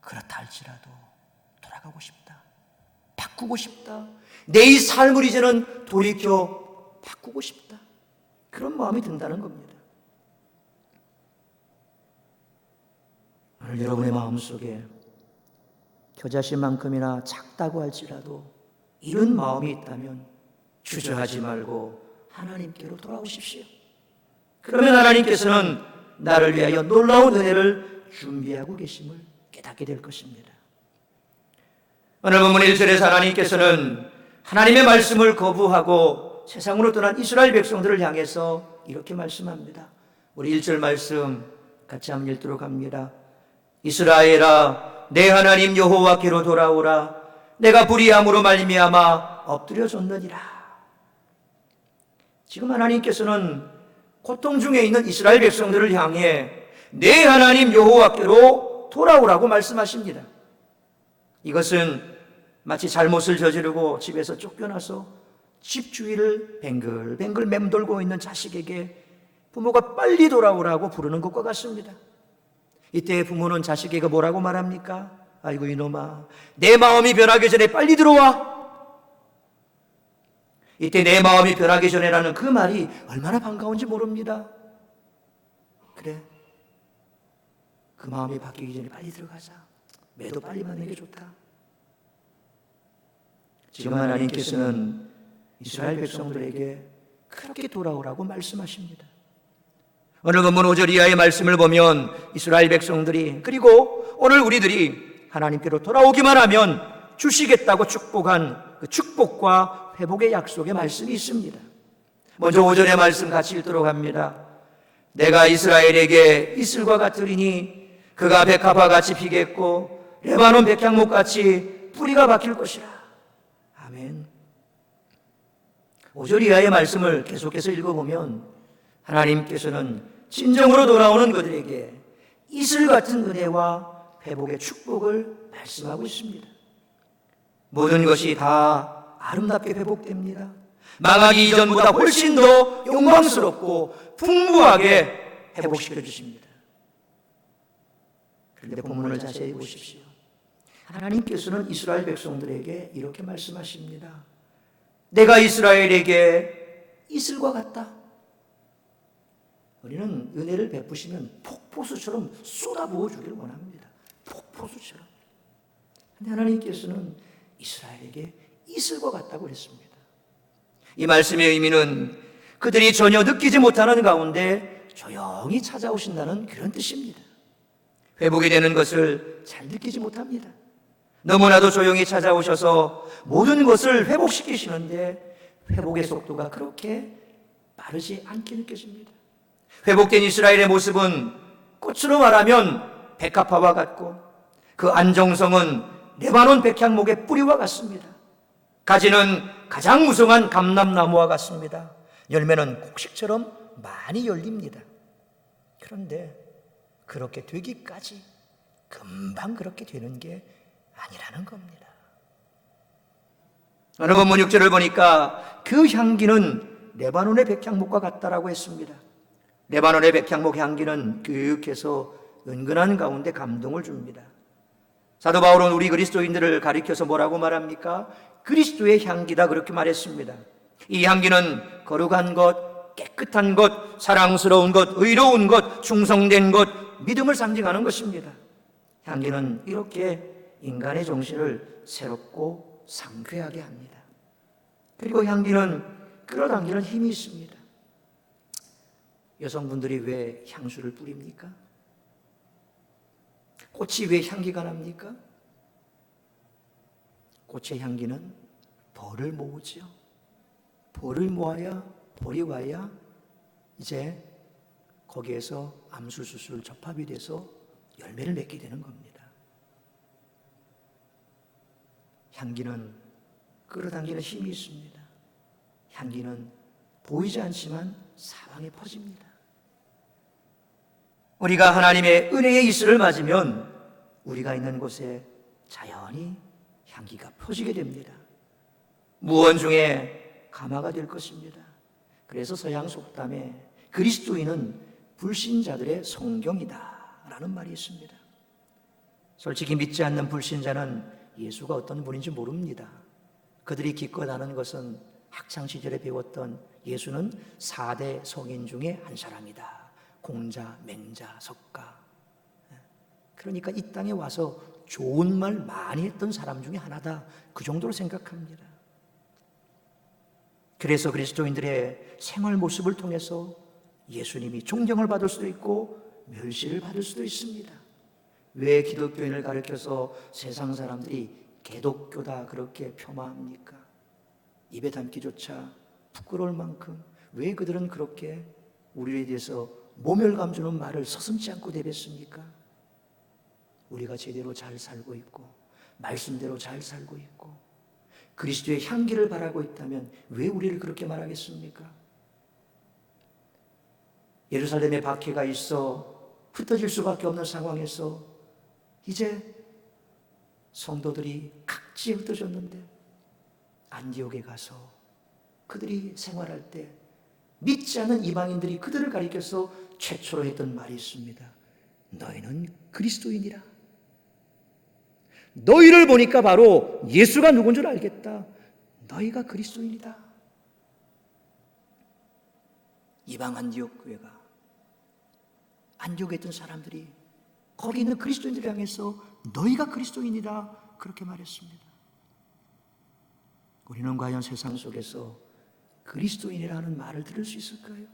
그렇다 할지라도 돌아가고 싶다. 바꾸고 싶다. 내 이 삶을 이제는 돌이켜 바꾸고 싶다. 그런 마음이 든다는 겁니다. 오늘 여러분의 마음속에 겨자씨만큼이나 작다고 할지라도 이런 마음이 있다면 주저하지 말고 하나님께로 돌아오십시오. 그러면 하나님께서는 나를 위하여 놀라운 은혜를 준비하고 계심을 깨닫게 될 것입니다. 오늘 본문 1절에서 하나님께서는 하나님의 말씀을 거부하고 세상으로 떠난 이스라엘 백성들을 향해서 이렇게 말씀합니다. 우리 1절 말씀 같이 한번 읽도록 합니다. 이스라엘아, 내 하나님 여호와께로 돌아오라. 내가 불의함으로 말미암아 엎드려졌느니라. 지금 하나님께서는 고통 중에 있는 이스라엘 백성들을 향해 내 하나님 여호와께로 돌아오라고 말씀하십니다. 이것은 마치 잘못을 저지르고 집에서 쫓겨나서 집 주위를 뱅글뱅글 맴돌고 있는 자식에게 부모가 빨리 돌아오라고 부르는 것과 같습니다. 이때 부모는 자식에게 뭐라고 말합니까? 아이고 이놈아, 내 마음이 변하기 전에 빨리 들어와. 이때 내 마음이 변하기 전에라는 그 말이 얼마나 반가운지 모릅니다. 그래, 그 마음이 바뀌기 전에 빨리 들어가자. 매도 빨리 만나는 게 좋다. 지금 하나님께서는 이스라엘 백성들에게 그렇게 돌아오라고 말씀하십니다. 오늘 본문 5절 이하의 말씀을 보면 이스라엘 백성들이, 그리고 오늘 우리들이 하나님께로 돌아오기만 하면 주시겠다고 축복한 그 축복과 회복의 약속의 말씀이 있습니다. 먼저 5절의 말씀 같이 읽도록 합니다. 내가 이스라엘에게 이슬과 같으리니 그가 백합화 같이 피겠고 레바논 백향목 같이 뿌리가 박힐 것이라. 아멘. 5절 이하의 말씀을 계속해서 읽어보면 하나님께서는 진정으로 돌아오는 그들에게 이슬 같은 은혜와 회복의 축복을 말씀하고 있습니다. 모든 것이 다 아름답게 회복됩니다. 망하기 이전보다 훨씬 더 영광스럽고 풍부하게 회복시켜 주십니다. 그런데 본문을 자세히 보십시오. 하나님께서는 이스라엘 백성들에게 이렇게 말씀하십니다. 내가 이스라엘에게 이슬과 같다. 우리는 은혜를 베푸시면 폭포수처럼 쏟아부어 주기를 원합니다. 폭포수처럼. 그런데 하나님께서는 이스라엘에게 이슬과 같다고 그랬습니다. 이 말씀의 의미는 그들이 전혀 느끼지 못하는 가운데 조용히 찾아오신다는 그런 뜻입니다. 회복이 되는 것을 잘 느끼지 못합니다. 너무나도 조용히 찾아오셔서 모든 것을 회복시키시는데 회복의 속도가 그렇게 빠르지 않게 느껴집니다. 회복된 이스라엘의 모습은 꽃으로 말하면 백합화와 같고 그 안정성은 레바논 백향목의 뿌리와 같습니다. 가지는 가장 무성한 감람나무와 같습니다. 열매는 곡식처럼 많이 열립니다. 그런데 그렇게 되기까지 금방 그렇게 되는 게 아니라는 겁니다. 어느 본문 6절을 보니까 그 향기는 레바논의 백향목과 같다라고 했습니다. 레바논의 백향목 향기는 교육해서 은근한 가운데 감동을 줍니다. 사도 바울은 우리 그리스도인들을 가리켜서 뭐라고 말합니까? 그리스도의 향기다 그렇게 말했습니다. 이 향기는 거룩한 것, 깨끗한 것, 사랑스러운 것, 의로운 것, 충성된 것, 믿음을 상징하는 것입니다. 향기는 이렇게 인간의 정신을 새롭고 상쾌하게 합니다. 그리고 향기는 끌어당기는 힘이 있습니다. 여성분들이 왜 향수를 뿌립니까? 꽃이 왜 향기가 납니까? 꽃의 향기는 벌을 모으죠. 벌을 모아야, 벌이 와야 이제 거기에서 암술수술 접합이 돼서 열매를 맺게 되는 겁니다. 향기는 끌어당기는 힘이 있습니다. 향기는 보이지 않지만 사방에 퍼집니다. 우리가 하나님의 은혜의 이슬을 맞으면 우리가 있는 곳에 자연히 향기가 퍼지게 됩니다. 무언 중에 가마가 될 것입니다. 그래서 서양 속담에 그리스도인은 불신자들의 성경이다 라는 말이 있습니다. 솔직히 믿지 않는 불신자는 예수가 어떤 분인지 모릅니다. 그들이 기껏 아는 것은 학창시절에 배웠던 예수는 4대 성인 중에 한 사람이다. 공자, 맹자, 석가. 그러니까 이 땅에 와서 좋은 말 많이 했던 사람 중에 하나다. 그 정도로 생각합니다. 그래서 그리스도인들의 생활 모습을 통해서 예수님이 존경을 받을 수도 있고 멸시를 받을 수도 있습니다. 왜 기독교인을 가르쳐서 세상 사람들이 개독교다 그렇게 폄하합니까? 입에 담기조차 부끄러울 만큼 왜 그들은 그렇게 우리에 대해서 모멸감 주는 말을 서슴지 않고 대뱉습니까? 우리가 제대로 잘 살고 있고 말씀대로 잘 살고 있고 그리스도의 향기를 바라고 있다면 왜 우리를 그렇게 말하겠습니까? 예루살렘에 박해가 있어 흩어질 수밖에 없는 상황에서 이제 성도들이 각지에 흩어졌는데 안디옥에 가서 그들이 생활할 때 믿지 않는 이방인들이 그들을 가리켜서 최초로 했던 말이 있습니다. 너희는 그리스도인이라. 너희를 보니까 바로 예수가 누군 줄 알겠다. 너희가 그리스도인이다. 이방 안디옥 교회가 안디옥에 있던 사람들이 거기 있는 그리스도인들을 향해서 너희가 그리스도인이다 그렇게 말했습니다. 우리는 과연 세상 속에서 그리스도인이라는 말을 들을 수 있을까요?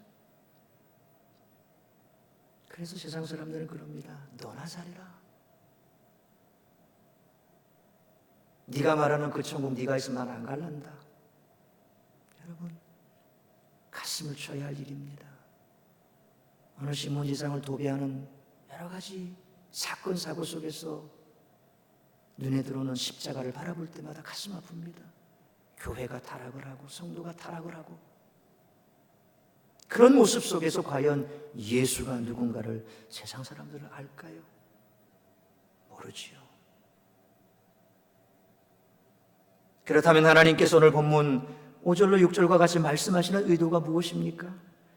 그래서 세상 사람들은 그럽니다. 너나 잘해라. 네가 말하는 그 천국 네가 있으면 난 안 갈란다. 여러분, 가슴을 쳐야 할 일입니다. 어느 신문지상을 도배하는 여러 가지 사건 사고 속에서 눈에 들어오는 십자가를 바라볼 때마다 가슴 아픕니다. 교회가 타락을 하고 성도가 타락을 하고 그런 모습 속에서 과연 예수가 누군가를 세상 사람들은 알까요? 모르지요. 그렇다면 하나님께서 오늘 본문 5절로 6절과 같이 말씀하시는 의도가 무엇입니까?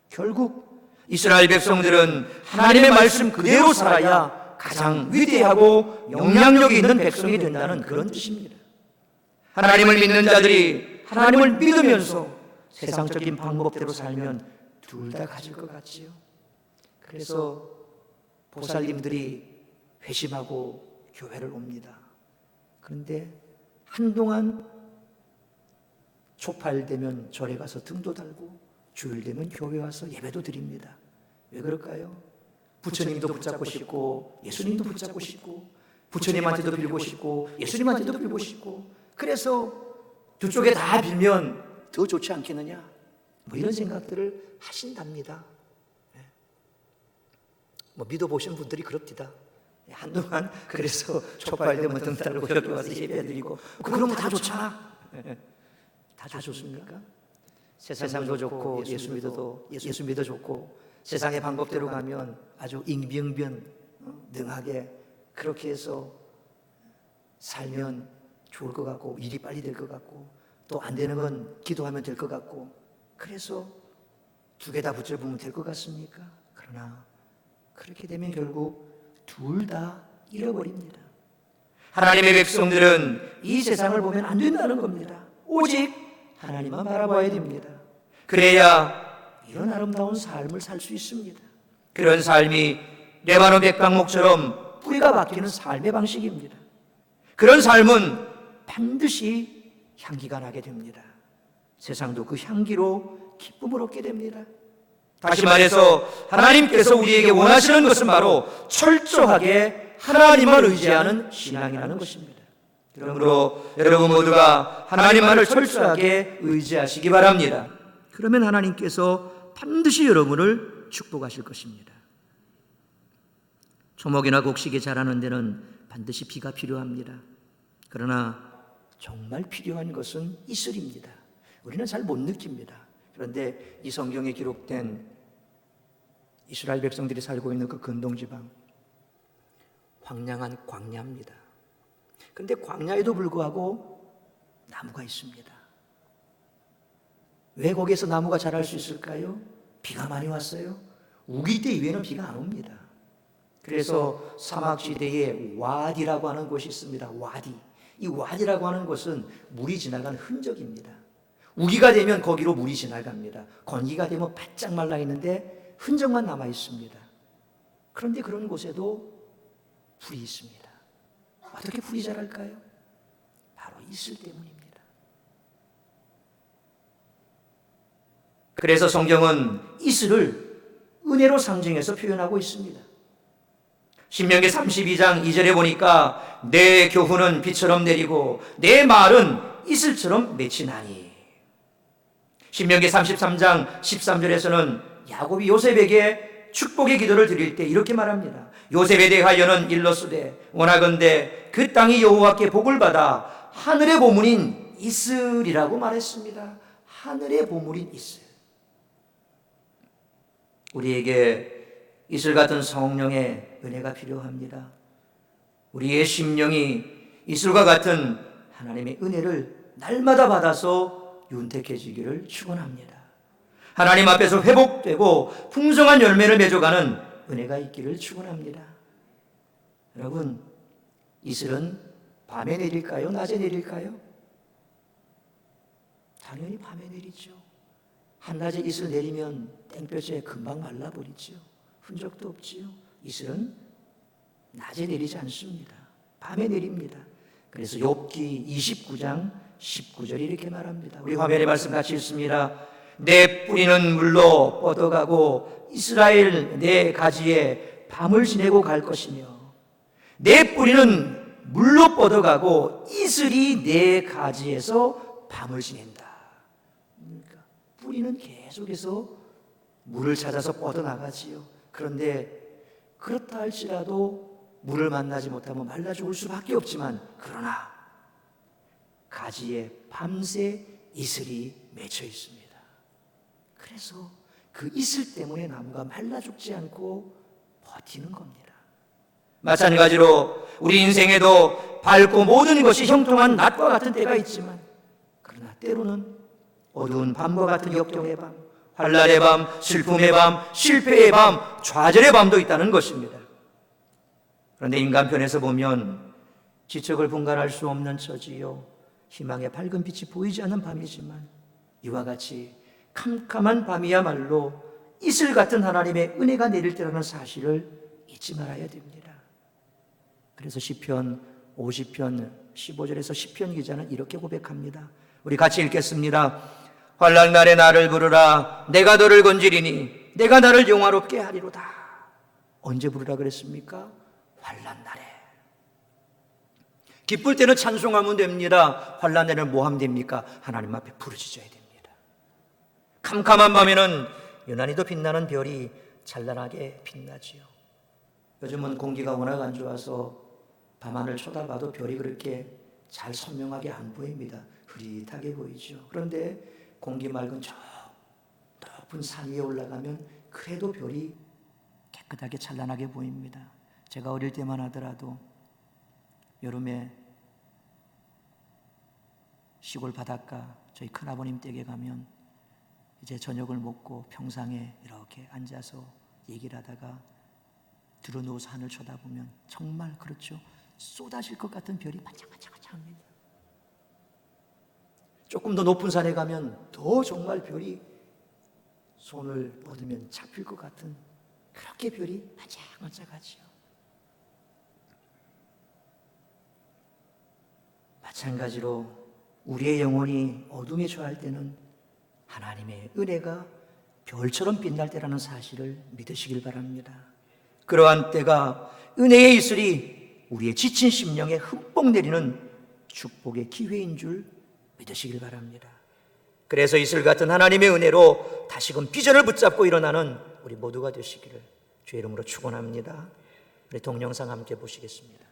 결국 이스라엘 백성들은 하나님의 말씀 그대로 살아야 가장 위대하고 영향력이 있는 백성이 된다는 그런 뜻입니다. 하나님을 믿는 자들이 하나님을 믿으면서 세상적인 방법대로 살면 둘 다 가질 것 같지요. 그래서 보살님들이 회심하고 교회를 옵니다. 그런데 한동안 초팔되면 절에 가서 등도 달고 주일되면 교회 와서 예배도 드립니다. 왜 그럴까요? 부처님도 붙잡고 싶고 예수님도 붙잡고 싶고 부처님한테도 빌고 싶고 예수님한테도 빌고 싶고 그래서 두 쪽에 다 빌면 더 좋지 않겠느냐 뭐 이런 생각들을 하신답니다. 뭐 믿어보신 분들이 그럽디다. 한동안 그래서 초팔되면 등 달고 여기 와서 예배 드리고 그런 거 다 좋잖아. 다 좋습니까? 세상도 좋고 예수 믿어 좋고 세상의 방법대로 가면 아주 잉병변 능하게 그렇게 해서 살면 좋을 것 같고 일이 빨리 될 것 같고 또 안 되는 건 기도하면 될 것 같고 그래서 두 개 다 붙여보면 될 것 같습니까? 그러나 그렇게 되면 결국 둘 다 잃어버립니다. 하나님의 백성들은 이 세상을 보면 안 된다는 겁니다. 오직 하나님만 바라봐야 됩니다. 그래야 이런 아름다운 삶을 살 수 있습니다. 그런 삶이 레바논 백방목처럼 뿌리가 박히는 삶의 방식입니다. 그런 삶은 반드시 향기가 나게 됩니다. 세상도 그 향기로 기쁨을 얻게 됩니다. 다시 말해서 하나님께서 우리에게 원하시는 것은 바로 철저하게 하나님만 의지하는 신앙이라는 것입니다. 그러므로 여러분 모두가 하나님만을 철저하게 의지하시기 바랍니다. 그러면 하나님께서 반드시 여러분을 축복하실 것입니다. 초목이나 곡식이 자라는 데는 반드시 비가 필요합니다. 그러나 정말 필요한 것은 이슬입니다. 우리는 잘 못 느낍니다. 그런데 이 성경에 기록된 이스라엘 백성들이 살고 있는 그 근동지방 황량한 광야입니다. 그런데 광야에도 불구하고 나무가 있습니다. 왜 거기에서 나무가 자랄 수 있을까요? 비가 많이 왔어요. 우기 때 이외에는 비가 안 옵니다. 그래서 사막지대에 와디라고 하는 곳이 있습니다. 와디. 이 와디라고 하는 곳은 물이 지나간 흔적입니다. 우기가 되면 거기로 물이 지나갑니다. 건기가 되면 바짝 말라 있는데 흔적만 남아 있습니다. 그런데 그런 곳에도 불이 있습니다. 어떻게 불이 자랄까요? 바로 이슬 때문입니다. 그래서 성경은 이슬을 은혜로 상징해서 표현하고 있습니다. 신명기 32장 2절에 보니까 내 교훈은 비처럼 내리고 내 말은 이슬처럼 맺히나니 신명기 33장 13절에서는 야곱이 요셉에게 축복의 기도를 드릴 때 이렇게 말합니다. 요셉에 대하여는 일러스되 원하건대 그 땅이 여호와께 복을 받아 하늘의 보물인 이슬이라고 말했습니다. 하늘의 보물인 이슬. 우리에게 이슬 같은 성령의 은혜가 필요합니다. 우리의 심령이 이슬과 같은 하나님의 은혜를 날마다 받아서 윤택해지기를 축원합니다. 하나님 앞에서 회복되고 풍성한 열매를 맺어가는 은혜가 있기를 축원합니다. 여러분, 이슬은 밤에 내릴까요? 낮에 내릴까요? 당연히 밤에 내리죠. 한낮에 이슬 내리면 땡볕에 금방 말라버리죠. 흔적도 없지요. 이슬은 낮에 내리지 않습니다. 밤에 내립니다. 그래서 욥기 29장 19절이 이렇게 말합니다. 우리 화면에 말씀 같이 읽습니다. 내 뿌리는 물로 뻗어가고 이스라엘 내 가지에 밤을 지내고 갈 것이며 내 뿌리는 물로 뻗어가고 이슬이 내 가지에서 밤을 지낸다. 그러니까 뿌리는 계속해서 물을 찾아서 뻗어나가지요. 그런데 그렇다 할지라도 물을 만나지 못하면 말라 죽을 수밖에 없지만 그러나 가지에 밤새 이슬이 맺혀 있습니다. 그래서 그 이슬 때문에 나무가 말라 죽지 않고 버티는 겁니다. 마찬가지로 우리 인생에도 밝고 모든 것이 형통한 낮과 같은 때가 있지만 그러나 때로는 어두운 밤과 같은 역경의 밤, 환난의 밤, 슬픔의 밤, 실패의 밤, 좌절의 밤도 있다는 것입니다. 그런데 인간편에서 보면 지적을 분간할 수 없는 처지요, 희망의 밝은 빛이 보이지 않는 밤이지만 이와 같이 캄캄한 밤이야말로 이슬 같은 하나님의 은혜가 내릴 때라는 사실을 잊지 말아야 됩니다. 그래서 시편 50편 15절에서 시편 기자는 이렇게 고백합니다. 우리 같이 읽겠습니다. 환난 날에 나를 부르라. 내가 너를 건지리니 내가 나를 영화롭게 하리로다. 언제 부르라 그랬습니까? 환난 날에. 기쁠 때는 찬송하면 됩니다. 환난 날에는 뭐 하면 됩니까? 하나님 앞에 부르짖어야 됩니다. 캄캄한 밤에는 유난히도 빛나는 별이 찬란하게 빛나지요. 요즘은 공기가 워낙 안 좋아서 밤하늘 쳐다봐도 별이 그렇게 잘 선명하게 안 보입니다. 흐릿하게 보이죠. 그런데 공기 맑은 저 높은 산 위에 올라가면 그래도 별이 깨끗하게 찬란하게 보입니다. 제가 어릴 때만 하더라도 여름에 시골 바닷가 저희 큰아버님 댁에 가면 이제 저녁을 먹고 평상에 이렇게 앉아서 얘기를 하다가 들어누워서 하늘 쳐다보면 정말 그렇죠. 쏟아질 것 같은 별이 반짝반짝합니다. 조금 더 높은 산에 가면 더 정말 별이 손을 뻗으면 잡힐 것 같은 그렇게 별이 반짝반짝하지요. 마찬가지로 우리의 영혼이 어둠에 처할 때는 하나님의 은혜가 별처럼 빛날 때라는 사실을 믿으시길 바랍니다. 그러한 때가 은혜의 이슬이 우리의 지친 심령에 흠뻑 내리는 축복의 기회인 줄 믿으시길 바랍니다. 그래서 이슬 같은 하나님의 은혜로 다시금 비전을 붙잡고 일어나는 우리 모두가 되시기를 주의 이름으로 축원합니다. 우리 동영상 함께 보시겠습니다.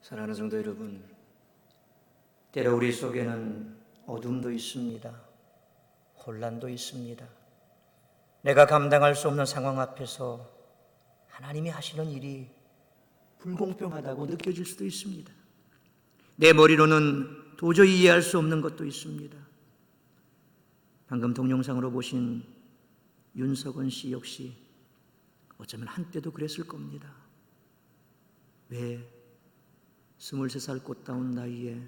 사랑하는 성도 여러분, 때로 우리 속에는 어둠도 있습니다. 혼란도 있습니다. 내가 감당할 수 없는 상황 앞에서 하나님이 하시는 일이 불공평하다고 느껴질 수도 있습니다. 내 머리로는 도저히 이해할 수 없는 것도 있습니다. 방금 동영상으로 보신 윤석원 씨 역시 어쩌면 한때도 그랬을 겁니다. 왜 23살 꽃다운 나이에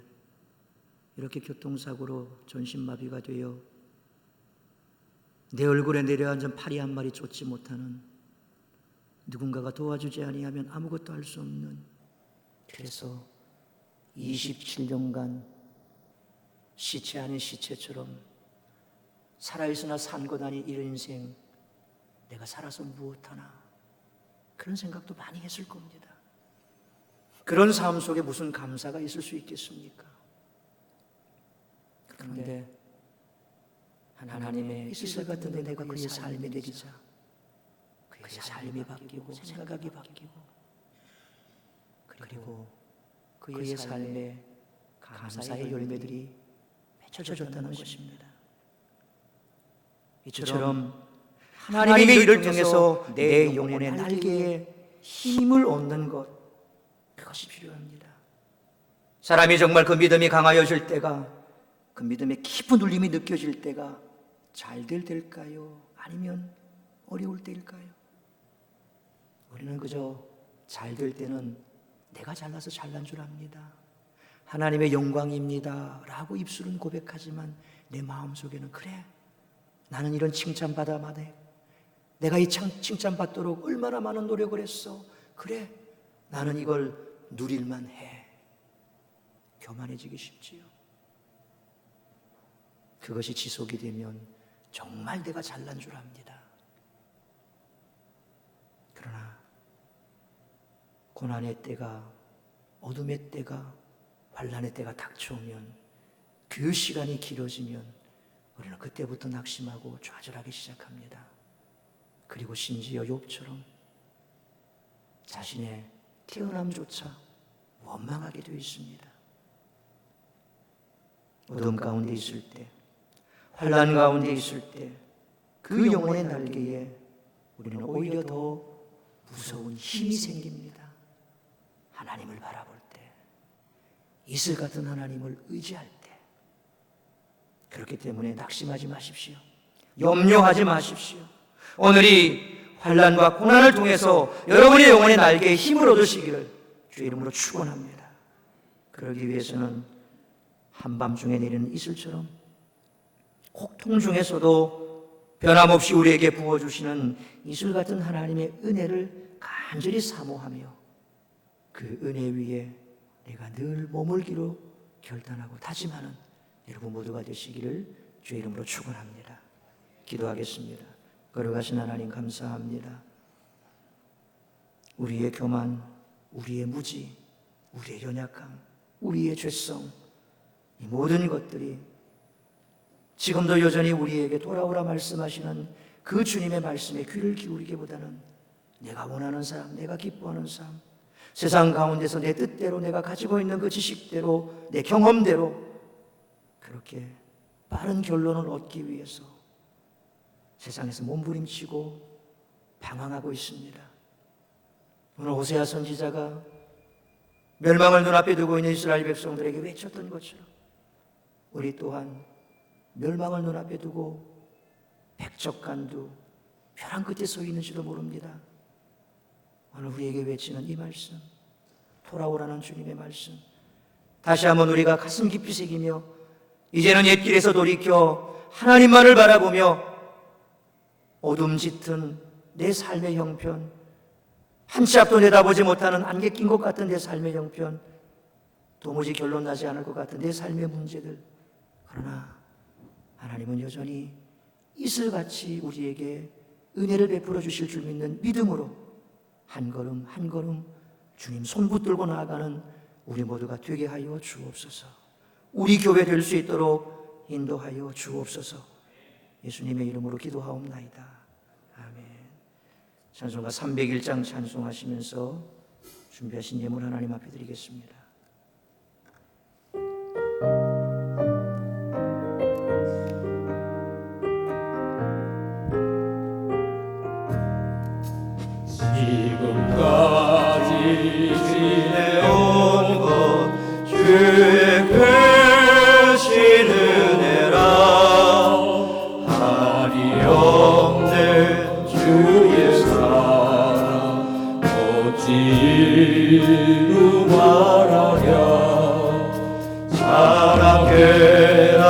이렇게 교통사고로 전신마비가 되어 내 얼굴에 내려앉은 파리 한 마리 쫓지 못하는, 누군가가 도와주지 아니하면 아무것도 할 수 없는, 그래서 27년간 시체 아닌 시체처럼 살아있으나 산 것 아닌 이런 인생, 내가 살아서 무엇하나, 그런 생각도 많이 했을 겁니다. 그런 삶 속에 무슨 감사가 있을 수 있겠습니까? 그런데 하나님의 이슬 같은 은혜가 그의 삶에 내리자 그의 삶이 바뀌고 생각이 바뀌고, 그리고 그의 삶에 감사의 열매들이 맺혀졌다는 것입니다. 이처럼 하나님의 일을 통해서 내 영혼의 날개에 힘을 얻는 것, 그것이 필요합니다. 사람이 정말 그 믿음이 강하여질 때가, 그 믿음의 깊은 울림이 느껴질 때가 잘 될 때일까요? 아니면 어려울 때일까요? 우리는 그저 잘 될 때는 내가 잘나서 잘난 줄 압니다. 하나님의 영광입니다 라고 입술은 고백하지만 내 마음속에는, 그래, 나는 이런 칭찬받아야 돼. 내가 이 칭찬받도록 얼마나 많은 노력을 했어. 그래, 나는 이걸 누릴만 해. 교만해지기 쉽지요. 그것이 지속이 되면 정말 내가 잘난 줄 압니다. 그러나 고난의 때가, 어둠의 때가, 환난의 때가 닥쳐오면, 그 시간이 길어지면 우리는 그때부터 낙심하고 좌절하기 시작합니다. 그리고 심지어 욥처럼 자신의 태어남조차 원망하게 되어 있습니다. 어둠 가운데 있을 때, 환난 가운데 있을 때, 그 영혼의 날개에 우리는 오히려 더 무서운 힘이 생깁니다. 하나님을 바라볼 때, 이슬 같은 하나님을 의지할 때. 그렇기 때문에 낙심하지 마십시오. 염려하지 마십시오. 오늘이 환난과 고난을 통해서 여러분의 영혼의 날개에 힘을 얻으시기를 주의 이름으로 축원합니다. 그러기 위해서는 한밤중에 내리는 이슬처럼 고통 중에서도 변함없이 우리에게 부어주시는 이슬 같은 하나님의 은혜를 간절히 사모하며 그 은혜 위에 내가 늘 머물기로 결단하고 다짐하는 여러분 모두가 되시기를 주의 이름으로 축원합니다. 기도하겠습니다. 거룩하신 하나님, 감사합니다. 우리의 교만, 우리의 무지, 우리의 연약함, 우리의 죄성, 이 모든 것들이 지금도 여전히 우리에게 돌아오라 말씀하시는 그 주님의 말씀에 귀를 기울이기보다는 내가 원하는 삶, 내가 기뻐하는 삶, 세상 가운데서 내 뜻대로, 내가 가지고 있는 그 지식대로, 내 경험대로 그렇게 빠른 결론을 얻기 위해서 세상에서 몸부림치고 방황하고 있습니다. 오늘 호세아 선지자가 멸망을 눈앞에 두고 있는 이스라엘 백성들에게 외쳤던 것처럼 우리 또한 멸망을 눈앞에 두고 백척간두 벼랑 끝에 서 있는지도 모릅니다. 오늘 우리에게 외치는 이 말씀, 돌아오라는 주님의 말씀, 다시 한번 우리가 가슴 깊이 새기며 이제는 옛길에서 돌이켜 하나님만을 바라보며 어둠 짙은 내 삶의 형편, 한치 앞도 내다보지 못하는 안개 낀 것 같은 내 삶의 형편, 도무지 결론 나지 않을 것 같은 내 삶의 문제들, 그러나 하나님은 여전히 이슬같이 우리에게 은혜를 베풀어 주실 줄 믿는 믿음으로 한 걸음 한 걸음 주님 손 붙들고 나아가는 우리 모두가 되게 하여 주옵소서. 우리 교회 될 수 있도록 인도하여 주옵소서. 예수님의 이름으로 기도하옵나이다. 아멘. 찬송가 301장 찬송하시면서 준비하신 예물 하나님 앞에 드리겠습니다. 지내온 것 주의 크신 은혜라. 한이 없는 주의 사랑 어찌 이루 말하랴. 사랑해라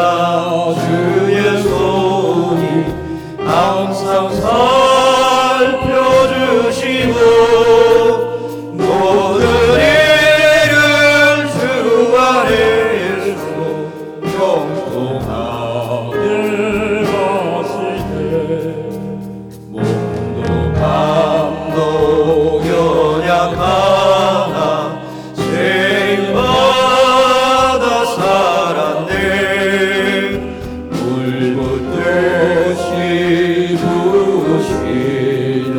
주의 손이 항상 살펴주시고 모든 일을 주 안에서 형통하게 하시네. 몸도 맘도 연약하나 죄인받아 살았네. 물붓듯이 부으시는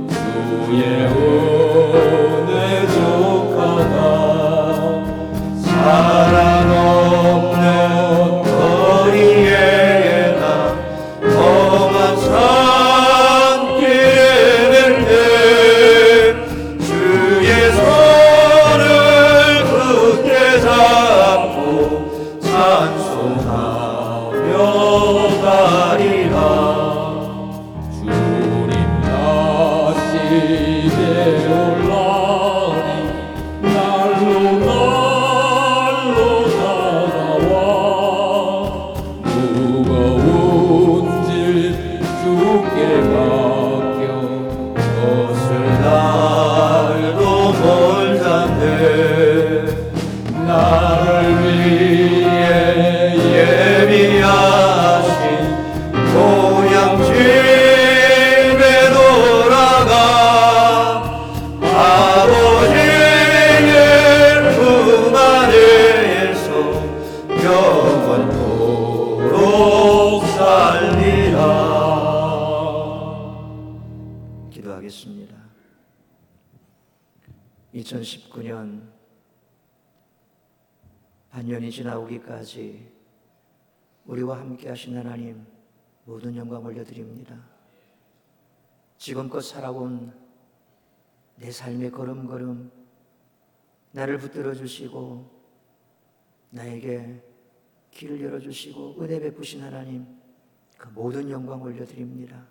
주의 은혜 족하다. 사랑 없는 거리에 나 험한 산길을 내 주의 손을 굳게 잡고 찬송하며 가리라. 주님 다시 되올라니 날로 날로 다가와. 무거운 짐 주께 맡겨 것을 날도 멀다네. 나를 위해 예비하신 고향 집에 돌아가 아버지의 품 안에서 영원토록 살리라. 기도하겠습니다. 2019년 반년이 지나오기까지 우리와 함께 하신 하나님 모든 영광 올려드립니다. 지금껏 살아온 내 삶의 걸음걸음 나를 붙들어 주시고 나에게 길을 열어주시고 은혜 베푸신 하나님 그 모든 영광 올려드립니다.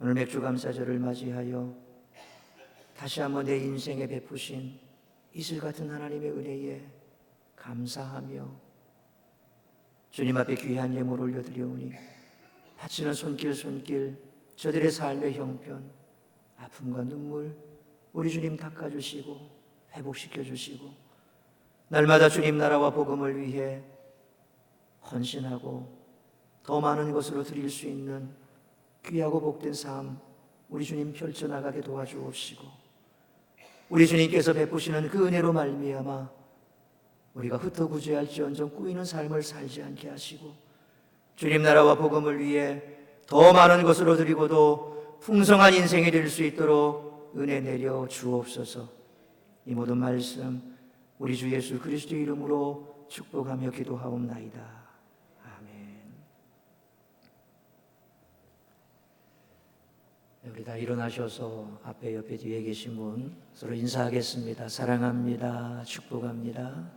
오늘 맥주감사절을 맞이하여 다시 한번 내 인생에 베푸신 이슬 같은 하나님의 은혜에 감사하며 주님 앞에 귀한 예물 올려드리오니 바치는 손길 저들의 삶의 형편 아픔과 눈물 우리 주님 닦아주시고 회복시켜주시고 날마다 주님 나라와 복음을 위해 헌신하고 더 많은 것으로 드릴 수 있는 귀하고 복된 삶 우리 주님 펼쳐나가게 도와주옵시고 우리 주님께서 베푸시는 그 은혜로 말미암아 우리가 흩어구제할지언정 꾸이는 삶을 살지 않게 하시고 주님 나라와 복음을 위해 더 많은 것으로 드리고도 풍성한 인생이 될 수 있도록 은혜 내려 주옵소서. 이 모든 말씀 우리 주 예수 그리스도의 이름으로 축복하며 기도하옵나이다. 아멘. 우리 다 일어나셔서 앞에 옆에 뒤에 계신 분 서로 인사하겠습니다. 사랑합니다. 축복합니다.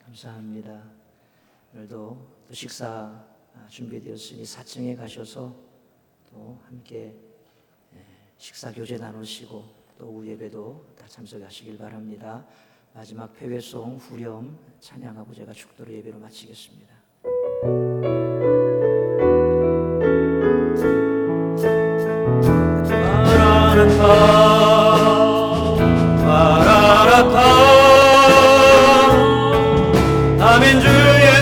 감사합니다. 오늘도 또 식사 준비되었으니 4층에 가셔서 또 함께 식사 교제 나누시고 또 오후 예배도 다 참석하시길 바랍니다. 마지막 폐회송 후렴 찬양하고 제가 축도로 예배로 마치겠습니다. 마라나타 마라나타 아멘 주의